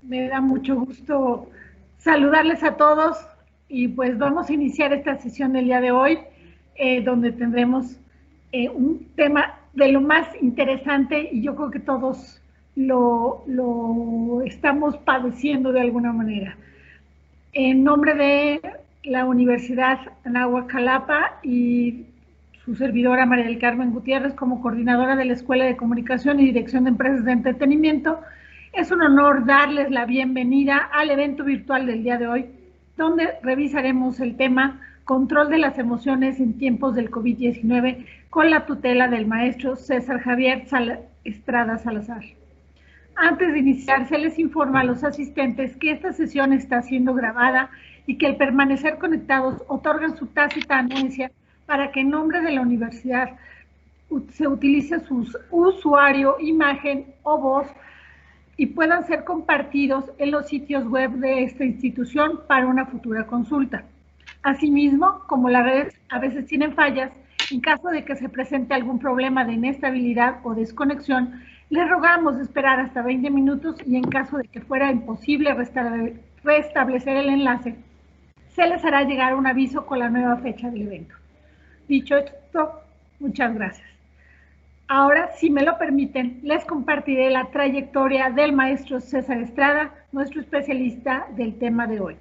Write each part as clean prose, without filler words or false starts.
Me da mucho gusto saludarles a todos y pues vamos a iniciar esta sesión del día de hoy, donde tendremos un tema de lo más interesante y yo creo que todos lo estamos padeciendo de alguna manera. En nombre de la Universidad Anáhuac Jalapa y su servidora María del Carmen Gutiérrez, como coordinadora de la Escuela de Comunicación y Dirección de Empresas de Entretenimiento, es un honor darles la bienvenida al evento virtual del día de hoy, donde revisaremos el tema Control de las emociones en tiempos del COVID-19 con la tutela del maestro César Javier Estrada Salazar. Antes de iniciar, se les informa a los asistentes que esta sesión está siendo grabada y que el permanecer conectados otorgan su tácita anuencia para que en nombre de la universidad se utilice su usuario, imagen o voz y puedan ser compartidos en los sitios web de esta institución para una futura consulta. Asimismo, como las redes a veces tienen fallas, en caso de que se presente algún problema de inestabilidad o desconexión, les rogamos esperar hasta 20 minutos y en caso de que fuera imposible restablecer el enlace, se les hará llegar un aviso con la nueva fecha del evento. Dicho esto, muchas gracias. Ahora, si me lo permiten, les compartiré la trayectoria del maestro César Estrada, nuestro especialista del tema de hoy.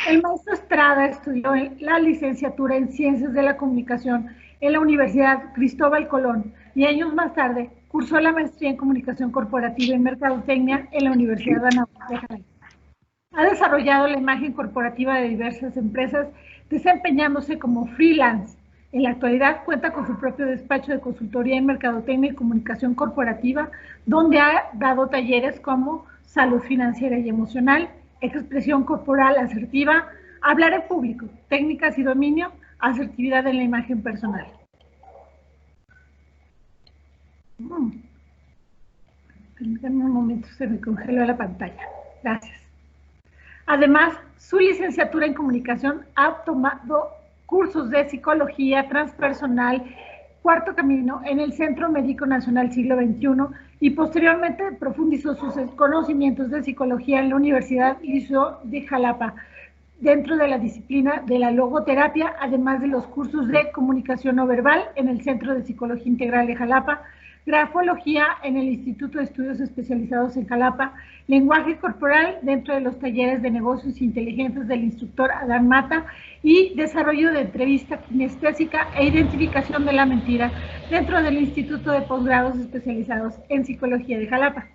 El maestro Estrada estudió la licenciatura en Ciencias de la Comunicación en la Universidad Cristóbal Colón y años más tarde cursó la maestría en Comunicación Corporativa y Mercadotecnia en la Universidad de Anáhuac. Ha desarrollado la imagen corporativa de diversas empresas, desempeñándose como freelance. En la actualidad cuenta con su propio despacho de consultoría en Mercadotecnia y Comunicación Corporativa, donde ha dado talleres como salud financiera y emocional, expresión corporal asertiva, hablar en público, técnicas y dominio, asertividad en la imagen personal. Permítanme un momento, se me congeló la pantalla. Gracias. Además, su licenciatura en comunicación ha tomado cursos de psicología transpersonal, Cuarto Camino, en el Centro Médico Nacional Siglo XXI y posteriormente profundizó sus conocimientos de psicología en la Universidad Liceo de Jalapa, dentro de la disciplina de la logoterapia, además de los cursos de comunicación no verbal en el Centro de Psicología Integral de Jalapa, grafología en el Instituto de Estudios Especializados en Jalapa, lenguaje corporal dentro de los talleres de negocios inteligentes del instructor Adán Mata y desarrollo de entrevista kinestésica e identificación de la mentira dentro del Instituto de Posgrados Especializados en Psicología de Jalapa.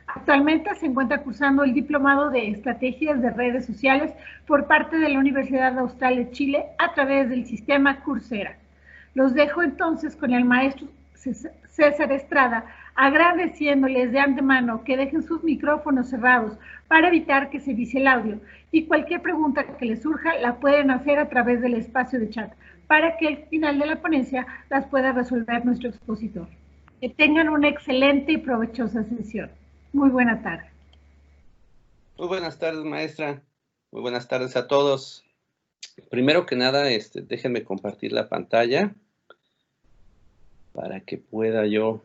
Actualmente se encuentra cursando el diplomado de estrategias de redes sociales por parte de la Universidad Austral de Chile a través del sistema Coursera. Los dejo entonces con el maestro César Estrada, agradeciéndoles de antemano que dejen sus micrófonos cerrados para evitar que se vicie el audio y cualquier pregunta que les surja la pueden hacer a través del espacio de chat para que al final de la ponencia las pueda resolver nuestro expositor. Que tengan una excelente y provechosa sesión. Muy buena tarde. Muy buenas tardes, maestra. Muy buenas tardes a todos. Primero que nada, déjenme compartir la pantalla para que pueda yo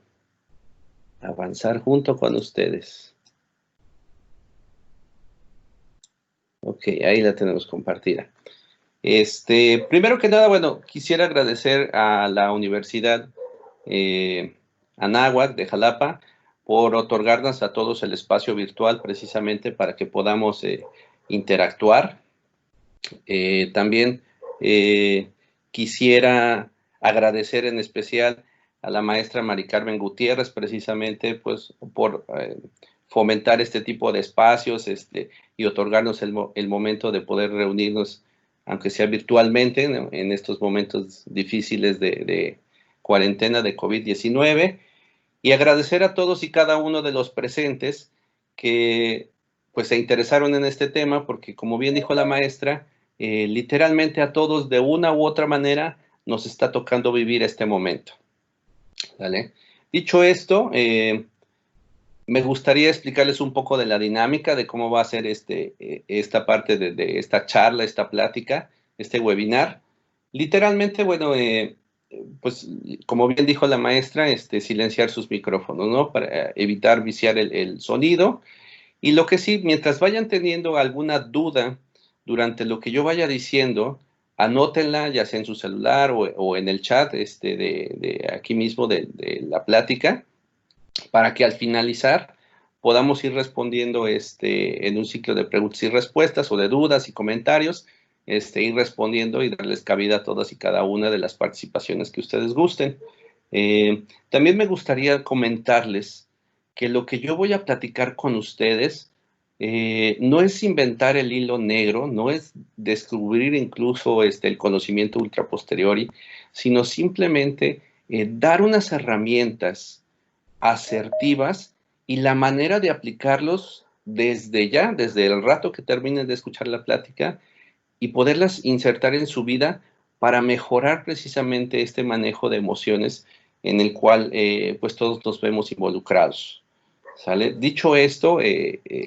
avanzar junto con ustedes. Ok, ahí la tenemos compartida. Primero que nada, bueno, quisiera agradecer a la Universidad Anáhuac de Jalapa por otorgarnos a todos el espacio virtual precisamente para que podamos interactuar. También quisiera agradecer en especial a la maestra Mari Carmen Gutiérrez precisamente pues por fomentar este tipo de espacios y otorgarnos el momento de poder reunirnos, aunque sea virtualmente, en estos momentos difíciles de cuarentena de COVID-19. Y agradecer a todos y cada uno de los presentes que pues se interesaron en este tema, porque como bien dijo la maestra, literalmente a todos de una u otra manera nos está tocando vivir este momento. ¿Vale? Dicho esto, me gustaría explicarles un poco de la dinámica, de cómo va a ser esta parte de esta charla, esta plática, este webinar. Literalmente, bueno, pues como bien dijo la maestra, silenciar sus micrófonos, ¿no? Para evitar viciar el sonido. Y lo que sí, mientras vayan teniendo alguna duda durante lo que yo vaya diciendo, anótenla ya sea en su celular o en el chat de aquí mismo de la plática, para que al finalizar podamos ir respondiendo en un ciclo de preguntas y respuestas o de dudas y comentarios, ir respondiendo y darles cabida a todas y cada una de las participaciones que ustedes gusten. También me gustaría comentarles que lo que yo voy a platicar con ustedes no es inventar el hilo negro, no es descubrir incluso el conocimiento ultra posteriori, sino simplemente dar unas herramientas asertivas y la manera de aplicarlos desde ya, desde el rato que terminen de escuchar la plática y poderlas insertar en su vida para mejorar precisamente este manejo de emociones en el cual pues todos nos vemos involucrados. ¿Sale? Dicho esto,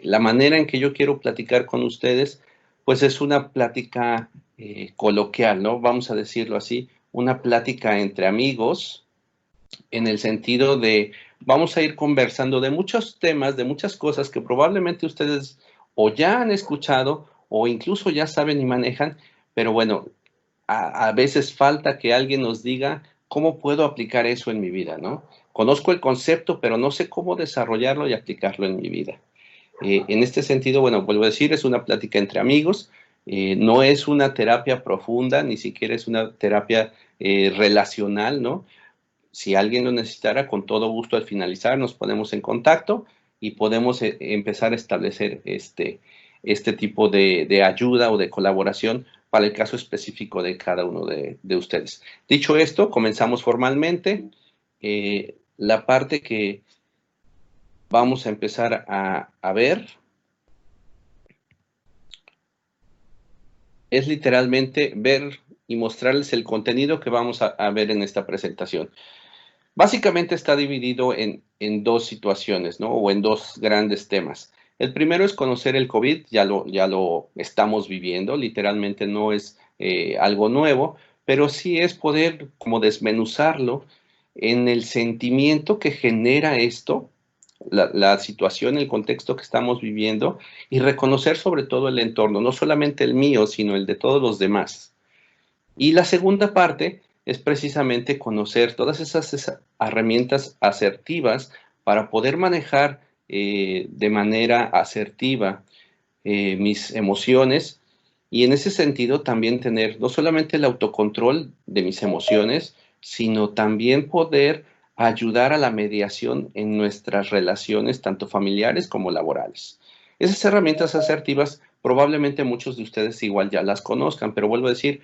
la manera en que yo quiero platicar con ustedes pues es una plática coloquial, ¿no? Vamos a decirlo así, una plática entre amigos, en el sentido de vamos a ir conversando de muchos temas, de muchas cosas que probablemente ustedes o ya han escuchado o incluso ya saben y manejan, pero bueno, a veces falta que alguien nos diga cómo puedo aplicar eso en mi vida, ¿no? Conozco el concepto, pero no sé cómo desarrollarlo y aplicarlo en mi vida. En este sentido, bueno, vuelvo a decir, es una plática entre amigos, no es una terapia profunda, ni siquiera es una terapia relacional, ¿no? Si alguien lo necesitara, con todo gusto al finalizar nos ponemos en contacto y podemos empezar a establecer este tipo de ayuda o de colaboración para el caso específico de cada uno de ustedes. Dicho esto, comenzamos formalmente. La parte que vamos a empezar a ver es literalmente ver y mostrarles el contenido que vamos a ver en esta presentación. Básicamente está dividido en dos situaciones, ¿no? O en dos grandes temas. El primero es conocer el COVID, ya lo estamos viviendo, literalmente no es algo nuevo, pero sí es poder como desmenuzarlo en el sentimiento que genera esto, la situación, el contexto que estamos viviendo y reconocer sobre todo el entorno, no solamente el mío, sino el de todos los demás. Y la segunda parte es precisamente conocer todas esas herramientas asertivas para poder manejar de manera asertiva mis emociones y en ese sentido también tener no solamente el autocontrol de mis emociones, sino también poder ayudar a la mediación en nuestras relaciones, tanto familiares como laborales. Esas herramientas asertivas probablemente muchos de ustedes igual ya las conozcan, pero vuelvo a decir,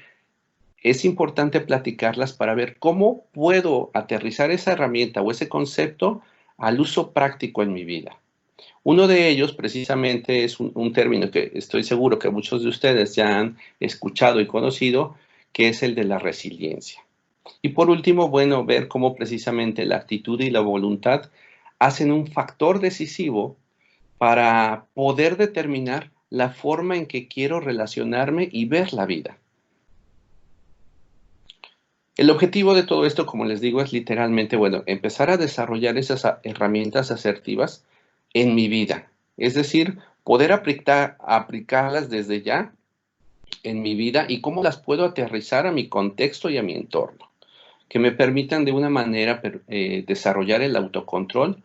es importante platicarlas para ver cómo puedo aterrizar esa herramienta o ese concepto al uso práctico en mi vida. Uno de ellos precisamente es un término que estoy seguro que muchos de ustedes ya han escuchado y conocido, que es el de la resiliencia. Y por último, bueno, ver cómo precisamente la actitud y la voluntad hacen un factor decisivo para poder determinar la forma en que quiero relacionarme y ver la vida. El objetivo de todo esto, como les digo, es literalmente, bueno, empezar a desarrollar esas herramientas asertivas en mi vida. Es decir, poder aplicarlas desde ya en mi vida y cómo las puedo aterrizar a mi contexto y a mi entorno, que me permitan de una manera desarrollar el autocontrol.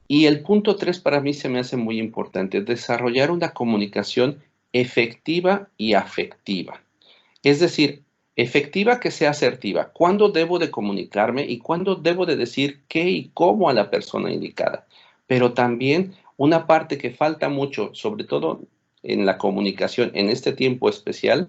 Y el punto 3 para mí se me hace muy importante, desarrollar una comunicación efectiva y afectiva. Es decir, efectiva que sea asertiva. ¿Cuándo debo de comunicarme y cuándo debo de decir qué y cómo a la persona indicada? Pero también una parte que falta mucho, sobre todo en la comunicación en este tiempo especial,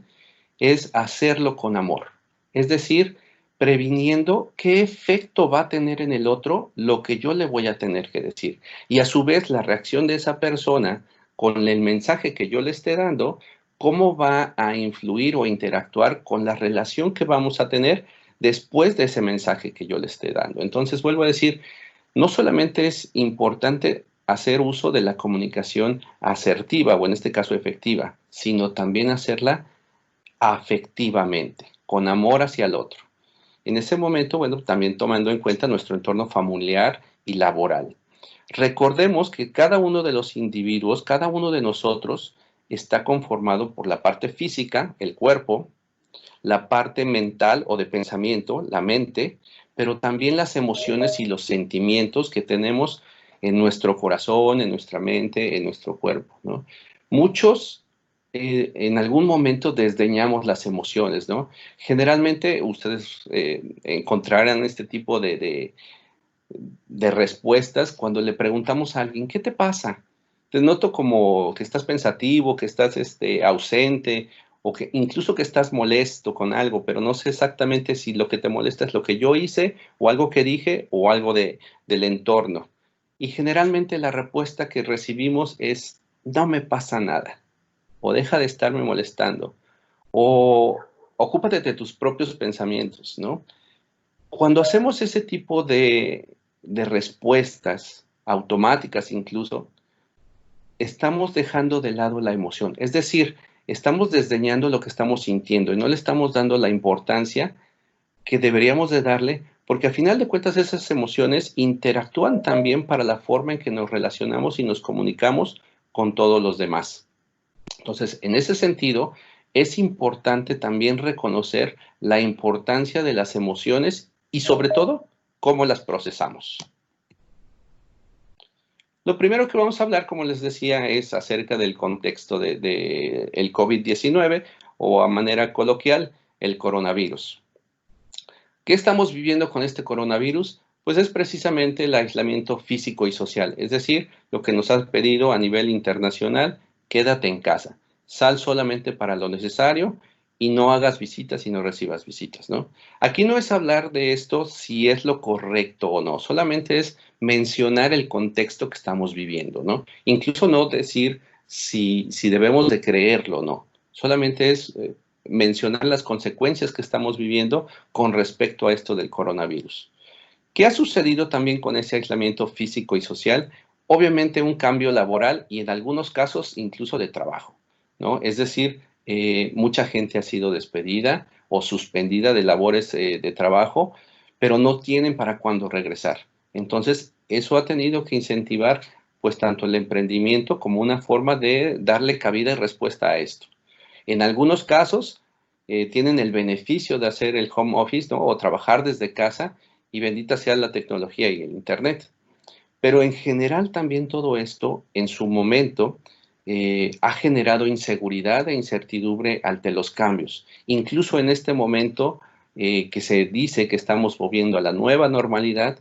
es hacerlo con amor. Es decir, previniendo qué efecto va a tener en el otro lo que yo le voy a tener que decir. Y a su vez la reacción de esa persona con el mensaje que yo le esté dando, cómo va a influir o interactuar con la relación que vamos a tener después de ese mensaje que yo le esté dando. Entonces, vuelvo a decir, no solamente es importante hacer uso de la comunicación asertiva o en este caso efectiva, sino también hacerla afectivamente, con amor hacia el otro. En ese momento, bueno, también tomando en cuenta nuestro entorno familiar y laboral. Recordemos que cada uno de los individuos, cada uno de nosotros, está conformado por la parte física, el cuerpo, la parte mental o de pensamiento, la mente, pero también las emociones y los sentimientos que tenemos en nuestro corazón, en nuestra mente, en nuestro cuerpo, ¿no? Muchos en algún momento desdeñamos las emociones, ¿no? Generalmente ustedes encontrarán este tipo de respuestas cuando le preguntamos a alguien, ¿qué te pasa? Te noto como que estás pensativo, que estás ausente, o que incluso que estás molesto con algo, pero no sé exactamente si lo que te molesta es lo que yo hice, o algo que dije, o algo del entorno. Y generalmente la respuesta que recibimos es, no me pasa nada, o deja de estarme molestando, o ocúpate de tus propios pensamientos, ¿no? Cuando hacemos ese tipo de respuestas automáticas incluso, estamos dejando de lado la emoción. Es decir, estamos desdeñando lo que estamos sintiendo y no le estamos dando la importancia que deberíamos de darle, porque al final de cuentas esas emociones interactúan también para la forma en que nos relacionamos y nos comunicamos con todos los demás. Entonces, en ese sentido, es importante también reconocer la importancia de las emociones y sobre todo, cómo las procesamos. Lo primero que vamos a hablar, como les decía, es acerca del contexto de el COVID-19 o a manera coloquial, el coronavirus. ¿Qué estamos viviendo con este coronavirus? Pues es precisamente el aislamiento físico y social, es decir, lo que nos ha pedido a nivel internacional, quédate en casa, sal solamente para lo necesario y no hagas visitas y no recibas visitas, ¿no? Aquí no es hablar de esto si es lo correcto o no, solamente es mencionar el contexto que estamos viviendo, ¿no? Incluso no decir si debemos de creerlo o no, solamente es mencionar las consecuencias que estamos viviendo con respecto a esto del coronavirus. ¿Qué ha sucedido también con ese aislamiento físico y social? Obviamente un cambio laboral y en algunos casos incluso de trabajo, ¿no? Es decir, mucha gente ha sido despedida o suspendida de labores de trabajo, pero no tienen para cuándo regresar. Entonces, eso ha tenido que incentivar pues tanto el emprendimiento como una forma de darle cabida y respuesta a esto. En algunos casos tienen el beneficio de hacer el home office, ¿no? O trabajar desde casa y bendita sea la tecnología y el Internet. Pero en general también todo esto en su momento ha generado inseguridad e incertidumbre ante los cambios. Incluso en este momento que se dice que estamos volviendo a la nueva normalidad,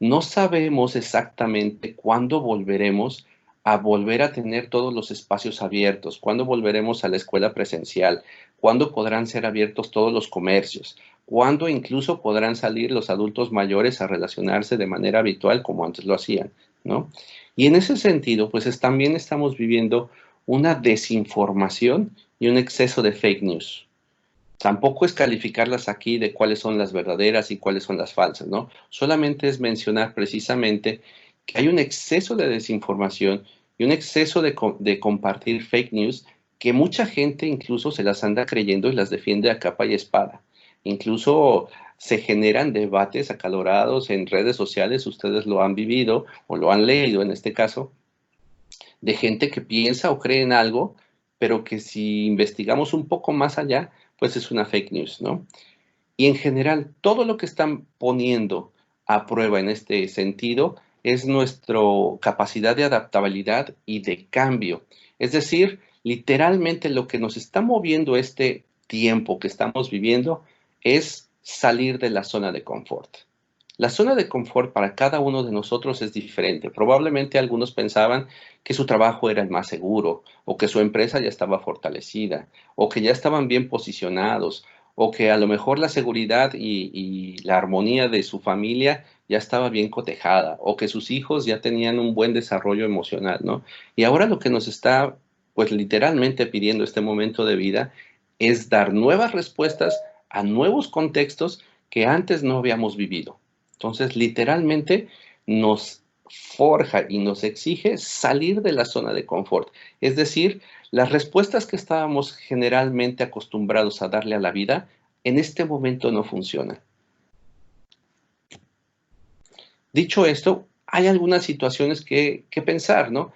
no sabemos exactamente cuándo volveremos a volver a tener todos los espacios abiertos, cuándo volveremos a la escuela presencial, cuándo podrán ser abiertos todos los comercios, cuándo incluso podrán salir los adultos mayores a relacionarse de manera habitual como antes lo hacían, ¿no? Y en ese sentido, pues también estamos viviendo una desinformación y un exceso de fake news. Tampoco es calificarlas aquí de cuáles son las verdaderas y cuáles son las falsas, ¿no? Solamente es mencionar precisamente que hay un exceso de desinformación y un exceso de compartir fake news que mucha gente incluso se las anda creyendo y las defiende a capa y espada. Incluso se generan debates acalorados en redes sociales, ustedes lo han vivido o lo han leído en este caso, de gente que piensa o cree en algo, pero que si investigamos un poco más allá, pues es una fake news, ¿no? Y en general, todo lo que están poniendo a prueba en este sentido es nuestra capacidad de adaptabilidad y de cambio. Es decir, literalmente lo que nos está moviendo este tiempo que estamos viviendo es salir de la zona de confort. La zona de confort para cada uno de nosotros es diferente. Probablemente algunos pensaban que su trabajo era el más seguro, o que su empresa ya estaba fortalecida, o que ya estaban bien posicionados, o que a lo mejor la seguridad y la armonía de su familia ya estaba bien cotejada, o que sus hijos ya tenían un buen desarrollo emocional, ¿no? Y ahora lo que nos está, pues literalmente pidiendo este momento de vida es dar nuevas respuestas a nuevos contextos que antes no habíamos vivido. Entonces, literalmente nos forja y nos exige salir de la zona de confort. Es decir, las respuestas que estábamos generalmente acostumbrados a darle a la vida, en este momento no funcionan. Dicho esto, hay algunas situaciones que pensar, ¿no?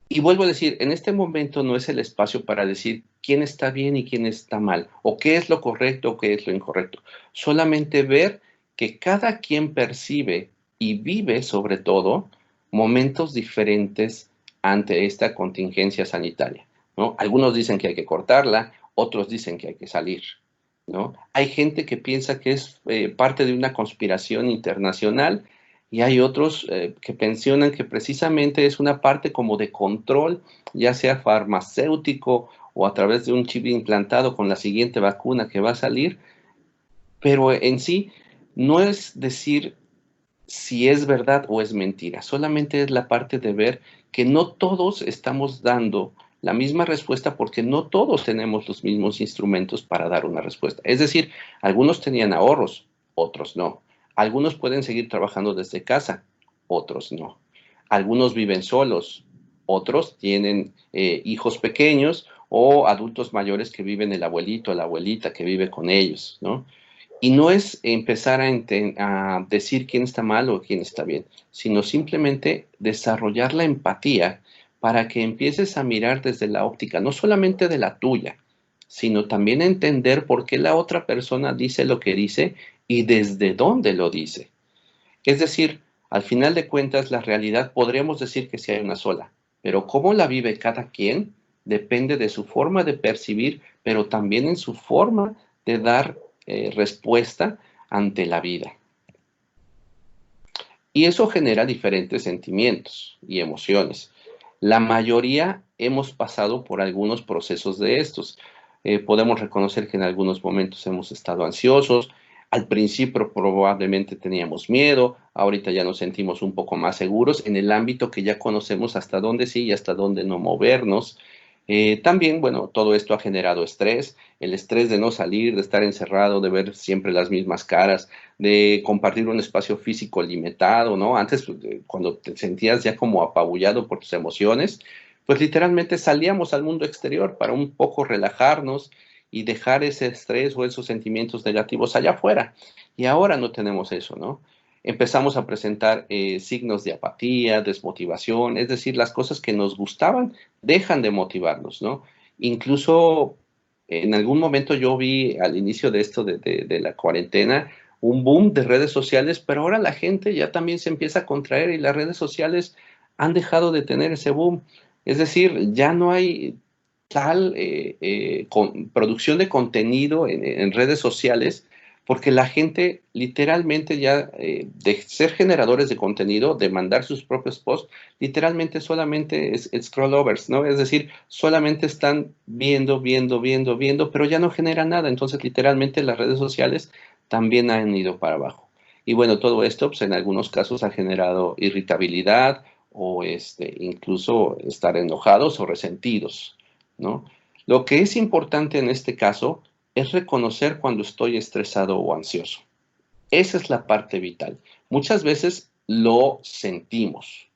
Y vuelvo a decir, en este momento no es el espacio para decir quién está bien y quién está mal, o qué es lo correcto o qué es lo incorrecto. Solamente ver que cada quien percibe y vive, sobre todo, momentos diferentes ante esta contingencia sanitaria, ¿no? Algunos dicen que hay que cortarla, otros dicen que hay que salir, ¿no? Hay gente que piensa que es parte de una conspiración internacional y hay otros que mencionan que precisamente es una parte como de control, ya sea farmacéutico o a través de un chip implantado con la siguiente vacuna que va a salir, pero en sí no es decir si es verdad o es mentira, solamente es la parte de ver que no todos estamos dando la misma respuesta porque no todos tenemos los mismos instrumentos para dar una respuesta. Es decir, algunos tenían ahorros, otros no. Algunos pueden seguir trabajando desde casa, otros no. Algunos viven solos, otros tienen hijos pequeños o adultos mayores que viven el abuelito, la abuelita que vive con ellos, ¿no? Y no es empezar a decir quién está mal o quién está bien, sino simplemente desarrollar la empatía para que empieces a mirar desde la óptica, no solamente de la tuya, sino también entender por qué la otra persona dice lo que dice y desde dónde lo dice. Es decir, al final de cuentas, la realidad podríamos decir que sí hay una sola, pero cómo la vive cada quien depende de su forma de percibir, pero también en su forma de dar respuesta ante la vida. Y eso genera diferentes sentimientos y emociones. La mayoría hemos pasado por algunos procesos de estos. Podemos reconocer que en algunos momentos hemos estado ansiosos. Al principio probablemente teníamos miedo, ahorita ya nos sentimos un poco más seguros en el ámbito que ya conocemos hasta dónde sí y hasta dónde no movernos. También, bueno, todo esto ha generado estrés, el estrés de no salir, de estar encerrado, de ver siempre las mismas caras, de compartir un espacio físico limitado, ¿no? Antes, cuando te sentías ya como apabullado por tus emociones, pues literalmente salíamos al mundo exterior para un poco relajarnos y dejar ese estrés o esos sentimientos negativos allá afuera. Y ahora no tenemos eso, ¿no? Empezamos a presentar signos de apatía, desmotivación, es decir, las cosas que nos gustaban dejan de motivarnos, ¿no? Incluso en algún momento yo vi al inicio de esto de la cuarentena un boom de redes sociales, pero ahora la gente ya también se empieza a contraer y las redes sociales han dejado de tener ese boom. Es decir, ya no hay tal producción de contenido en redes sociales porque la gente literalmente ya de ser generadores de contenido, de mandar sus propios posts, literalmente solamente es scrollovers, ¿no? Es decir, solamente están viendo, pero ya no generan nada. Entonces, literalmente las redes sociales también han ido para abajo. Y bueno, todo esto, pues en algunos casos ha generado irritabilidad o incluso estar enojados o resentidos, ¿no? Lo que es importante en este caso es reconocer cuando estoy estresado o ansioso. Esa es la parte vital. Muchas veces lo sentimos,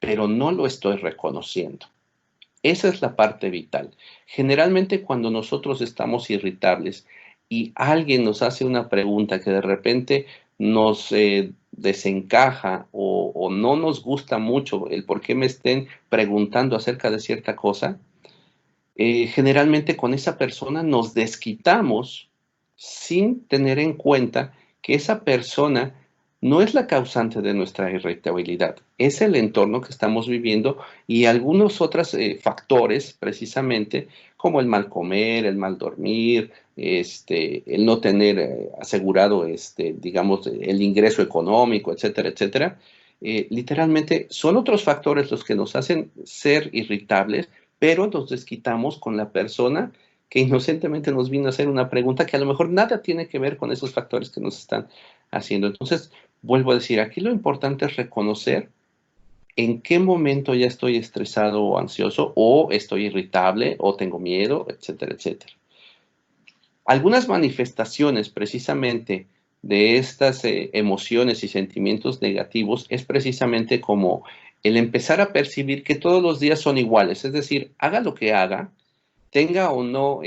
pero no lo estoy reconociendo. Esa es la parte vital. Generalmente cuando nosotros estamos irritables y alguien nos hace una pregunta que de repente nos desencaja o no nos gusta mucho el por qué me estén preguntando acerca de cierta cosa, generalmente con esa persona nos desquitamos sin tener en cuenta que esa persona no es la causante de nuestra irritabilidad, es el entorno que estamos viviendo y algunos otros factores, precisamente, como el mal comer, el mal dormir, el no tener asegurado, digamos, el ingreso económico, etcétera, etcétera. Literalmente son otros factores los que nos hacen ser irritables, pero nos desquitamos con la persona que inocentemente nos vino a hacer una pregunta que a lo mejor nada tiene que ver con esos factores que nos están haciendo. Entonces, vuelvo a decir, aquí lo importante es reconocer en qué momento ya estoy estresado o ansioso, o estoy irritable, o tengo miedo, etcétera, etcétera. Algunas manifestaciones precisamente de estas emociones y sentimientos negativos es precisamente como el empezar a percibir que todos los días son iguales, es decir, haga lo que haga, tenga o no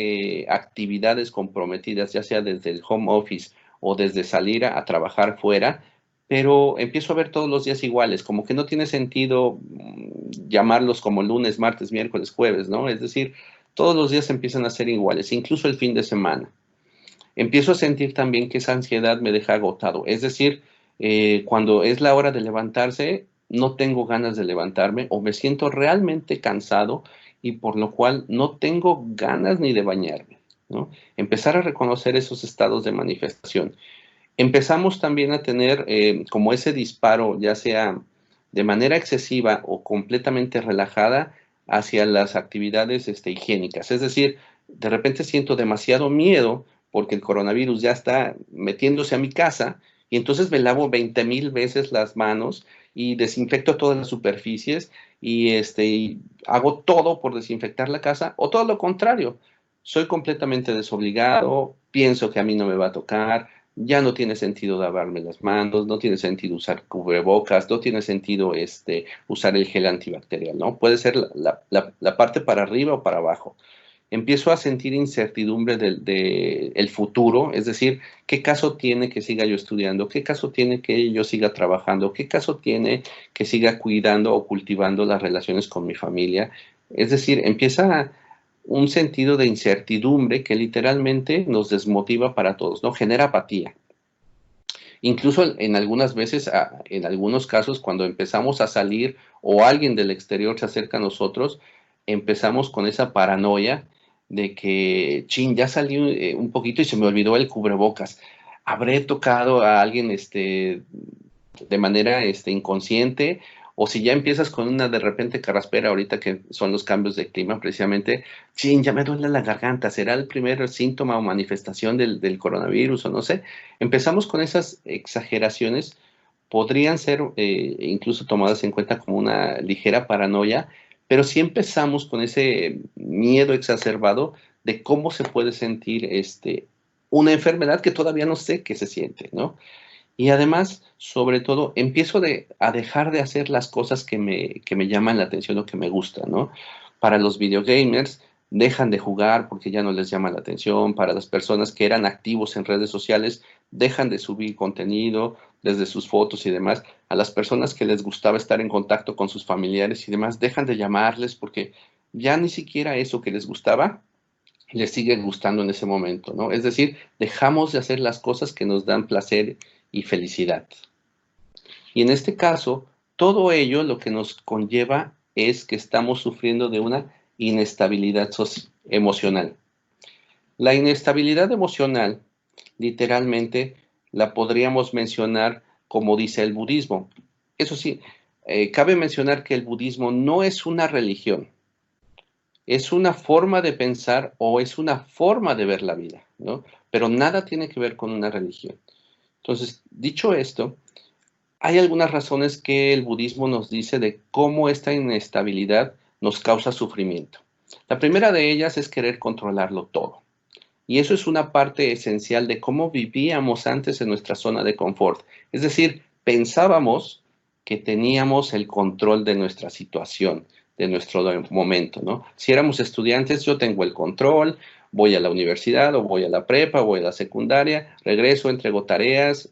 actividades comprometidas, ya sea desde el home office o desde salir a trabajar fuera, pero empiezo a ver todos los días iguales, como que no tiene sentido llamarlos como lunes, martes, miércoles, jueves, ¿no? Es decir, todos los días empiezan a ser iguales, incluso el fin de semana. Empiezo a sentir también que esa ansiedad me deja agotado, es decir, cuando es la hora de levantarse, no tengo ganas de levantarme o me siento realmente cansado y por lo cual no tengo ganas ni de bañarme, ¿no? Empezar a reconocer esos estados de manifestación. Empezamos también a tener como ese disparo, ya sea de manera excesiva o completamente relajada, hacia las actividades higiénicas. Es decir, de repente siento demasiado miedo porque el coronavirus ya está metiéndose a mi casa y entonces me lavo 20,000 veces las manos y desinfecto todas las superficies y hago todo por desinfectar la casa, o todo lo contrario, soy completamente desobligado, pienso que a mí no me va a tocar, ya no tiene sentido lavarme las manos, no tiene sentido usar cubrebocas, no tiene sentido usar el gel antibacterial, ¿no? Puede ser la parte para arriba o para abajo. Empiezo a sentir incertidumbre del futuro, es decir, ¿qué caso tiene que siga yo estudiando? ¿Qué caso tiene que yo siga trabajando? ¿Qué caso tiene que siga cuidando o cultivando las relaciones con mi familia? Es decir, empieza un sentido de incertidumbre que literalmente nos desmotiva para todos, ¿no? Genera apatía. Incluso en algunas veces, en algunos casos, cuando empezamos a salir o alguien del exterior se acerca a nosotros, empezamos con esa paranoia de que, chin, ya salí un poquito y se me olvidó el cubrebocas. Habré tocado a alguien de manera inconsciente, o si ya empiezas con una de repente carraspera, ahorita que son los cambios de clima precisamente, chin, ya me duele la garganta, ¿será el primer síntoma o manifestación del coronavirus o no sé? Empezamos con esas exageraciones, podrían ser incluso tomadas en cuenta como una ligera paranoia, pero sí empezamos con ese miedo exacerbado de cómo se puede sentir una enfermedad que todavía no sé qué se siente, ¿no? Y además, sobre todo, empiezo a dejar de hacer las cosas que me llaman la atención o que me gustan, ¿no? Para los videogamers, dejan de jugar porque ya no les llama la atención. Para las personas que eran activos en redes sociales, dejan de subir contenido desde sus fotos y demás. A las personas que les gustaba estar en contacto con sus familiares y demás, dejan de llamarles porque ya ni siquiera eso que les gustaba les sigue gustando en ese momento, ¿no? Es decir, dejamos de hacer las cosas que nos dan placer y felicidad. Y en este caso, todo ello lo que nos conlleva es que estamos sufriendo de una inestabilidad emocional. La inestabilidad emocional, literalmente, la podríamos mencionar como dice el budismo. Eso sí, cabe mencionar que el budismo no es una religión, es una forma de pensar o es una forma de ver la vida, ¿no? Pero nada tiene que ver con una religión. Entonces, dicho esto, hay algunas razones que el budismo nos dice de cómo esta inestabilidad nos causa sufrimiento. La primera de ellas es querer controlarlo todo. Y eso es una parte esencial de cómo vivíamos antes en nuestra zona de confort. Es decir, pensábamos que teníamos el control de nuestra situación, de nuestro momento, ¿no? Si éramos estudiantes, yo tengo el control, voy a la universidad o voy a la prepa, voy a la secundaria, regreso, entrego tareas,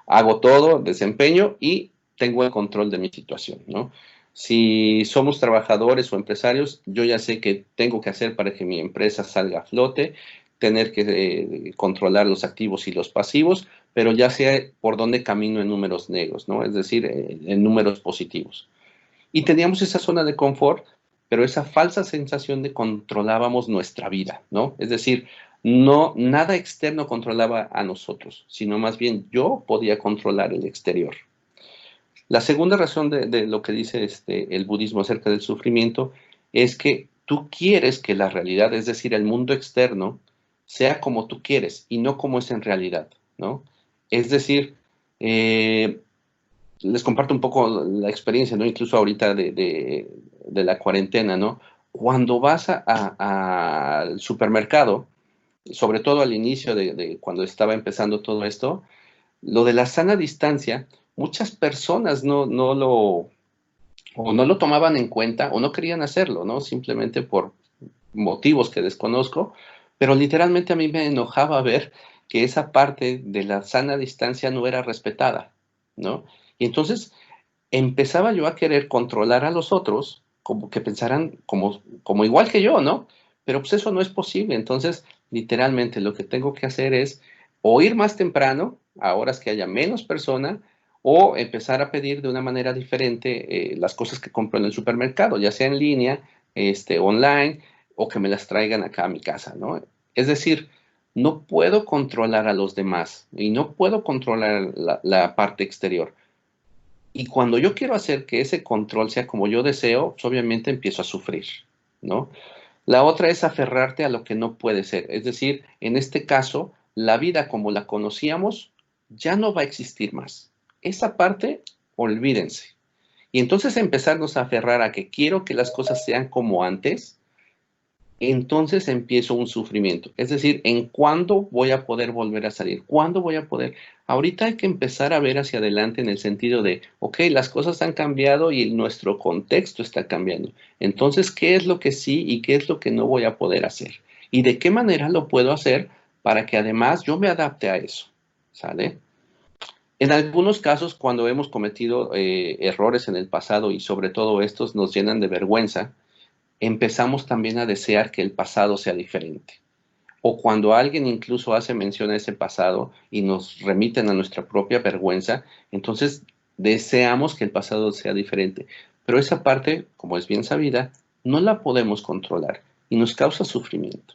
hago todo, desempeño y tengo el control de mi situación, ¿no? Si somos trabajadores o empresarios, yo ya sé qué tengo que hacer para que mi empresa salga a flote, tener que controlar los activos y los pasivos, pero ya sé por dónde camino en números negros, ¿no? Es decir, en números positivos. Y teníamos esa zona de confort, pero esa falsa sensación de controlábamos nuestra vida, ¿no? Es decir, no, nada externo controlaba a nosotros, sino más bien yo podía controlar el exterior. La segunda razón de lo que dice el budismo acerca del sufrimiento es que tú quieres que la realidad, es decir, el mundo externo, sea como tú quieres y no como es en realidad, ¿no? Es decir, les comparto un poco la experiencia, ¿no? Incluso ahorita de la cuarentena, ¿no? Cuando vas al supermercado, sobre todo al inicio de cuando estaba empezando todo esto, lo de la sana distancia, muchas personas o no lo tomaban en cuenta o no querían hacerlo, ¿no? Simplemente por motivos que desconozco, pero literalmente a mí me enojaba ver que esa parte de la sana distancia no era respetada, ¿no? Y entonces empezaba yo a querer controlar a los otros, como que pensaran como igual que yo, ¿no? Pero pues eso no es posible. Entonces, literalmente lo que tengo que hacer es o ir más temprano, a horas que haya menos persona, o empezar a pedir de una manera diferente las cosas que compro en el supermercado, ya sea en línea, online, o que me las traigan acá a mi casa, ¿no? Es decir, no puedo controlar a los demás y no puedo controlar la parte exterior. Y cuando yo quiero hacer que ese control sea como yo deseo, pues obviamente empiezo a sufrir, ¿no? La otra es aferrarte a lo que no puede ser. Es decir, en este caso, la vida como la conocíamos ya no va a existir más. Esa parte, olvídense. Y entonces empezarnos a aferrar a que quiero que las cosas sean como antes, entonces empiezo un sufrimiento. Es decir, ¿en cuándo voy a poder volver a salir? ¿Cuándo voy a poder? Ahorita hay que empezar a ver hacia adelante en el sentido de, ok, las cosas han cambiado y nuestro contexto está cambiando. Entonces, ¿qué es lo que sí y qué es lo que no voy a poder hacer? ¿Y de qué manera lo puedo hacer para que además yo me adapte a eso? ¿Sale? En algunos casos, cuando hemos cometido errores en el pasado y sobre todo estos nos llenan de vergüenza, empezamos también a desear que el pasado sea diferente. O cuando alguien incluso hace mención a ese pasado y nos remiten a nuestra propia vergüenza, entonces deseamos que el pasado sea diferente. Pero esa parte, como es bien sabida, no la podemos controlar y nos causa sufrimiento.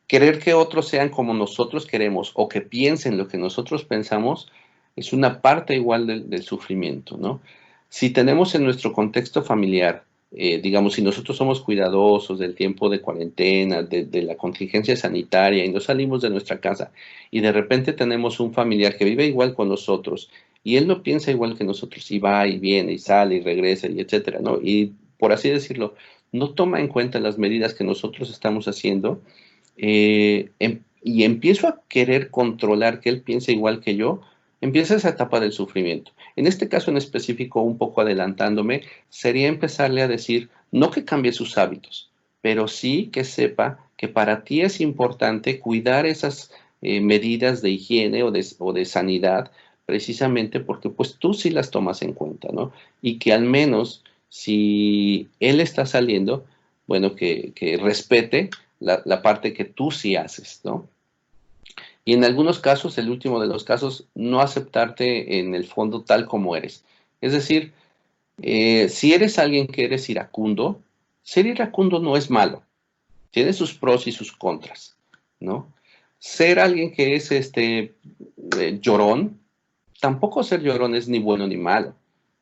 Querer que otros sean como nosotros queremos o que piensen lo que nosotros pensamos es una parte igual del sufrimiento, ¿no? Si tenemos en nuestro contexto familiar, digamos, si nosotros somos cuidadosos del tiempo de cuarentena, de la contingencia sanitaria y no salimos de nuestra casa y de repente tenemos un familiar que vive igual con nosotros y él no piensa igual que nosotros y va y viene y sale y regresa y etcétera, ¿no? Y por así decirlo, no toma en cuenta las medidas que nosotros estamos haciendo y empiezo a querer controlar que él piense igual que yo, empieza esa etapa del sufrimiento. En este caso en específico, un poco adelantándome, sería empezarle a decir, no que cambie sus hábitos, pero sí que sepa que para ti es importante cuidar esas medidas de higiene o de sanidad, precisamente porque pues tú sí las tomas en cuenta, ¿no? Y que al menos si él está saliendo, bueno, que respete la parte que tú sí haces, ¿no? Y en algunos casos, el último de los casos, no aceptarte en el fondo tal como eres. Es decir, si eres alguien que eres iracundo, ser iracundo no es malo. Tiene sus pros y sus contras, ¿no? Ser alguien que es llorón, tampoco ser llorón es ni bueno ni malo.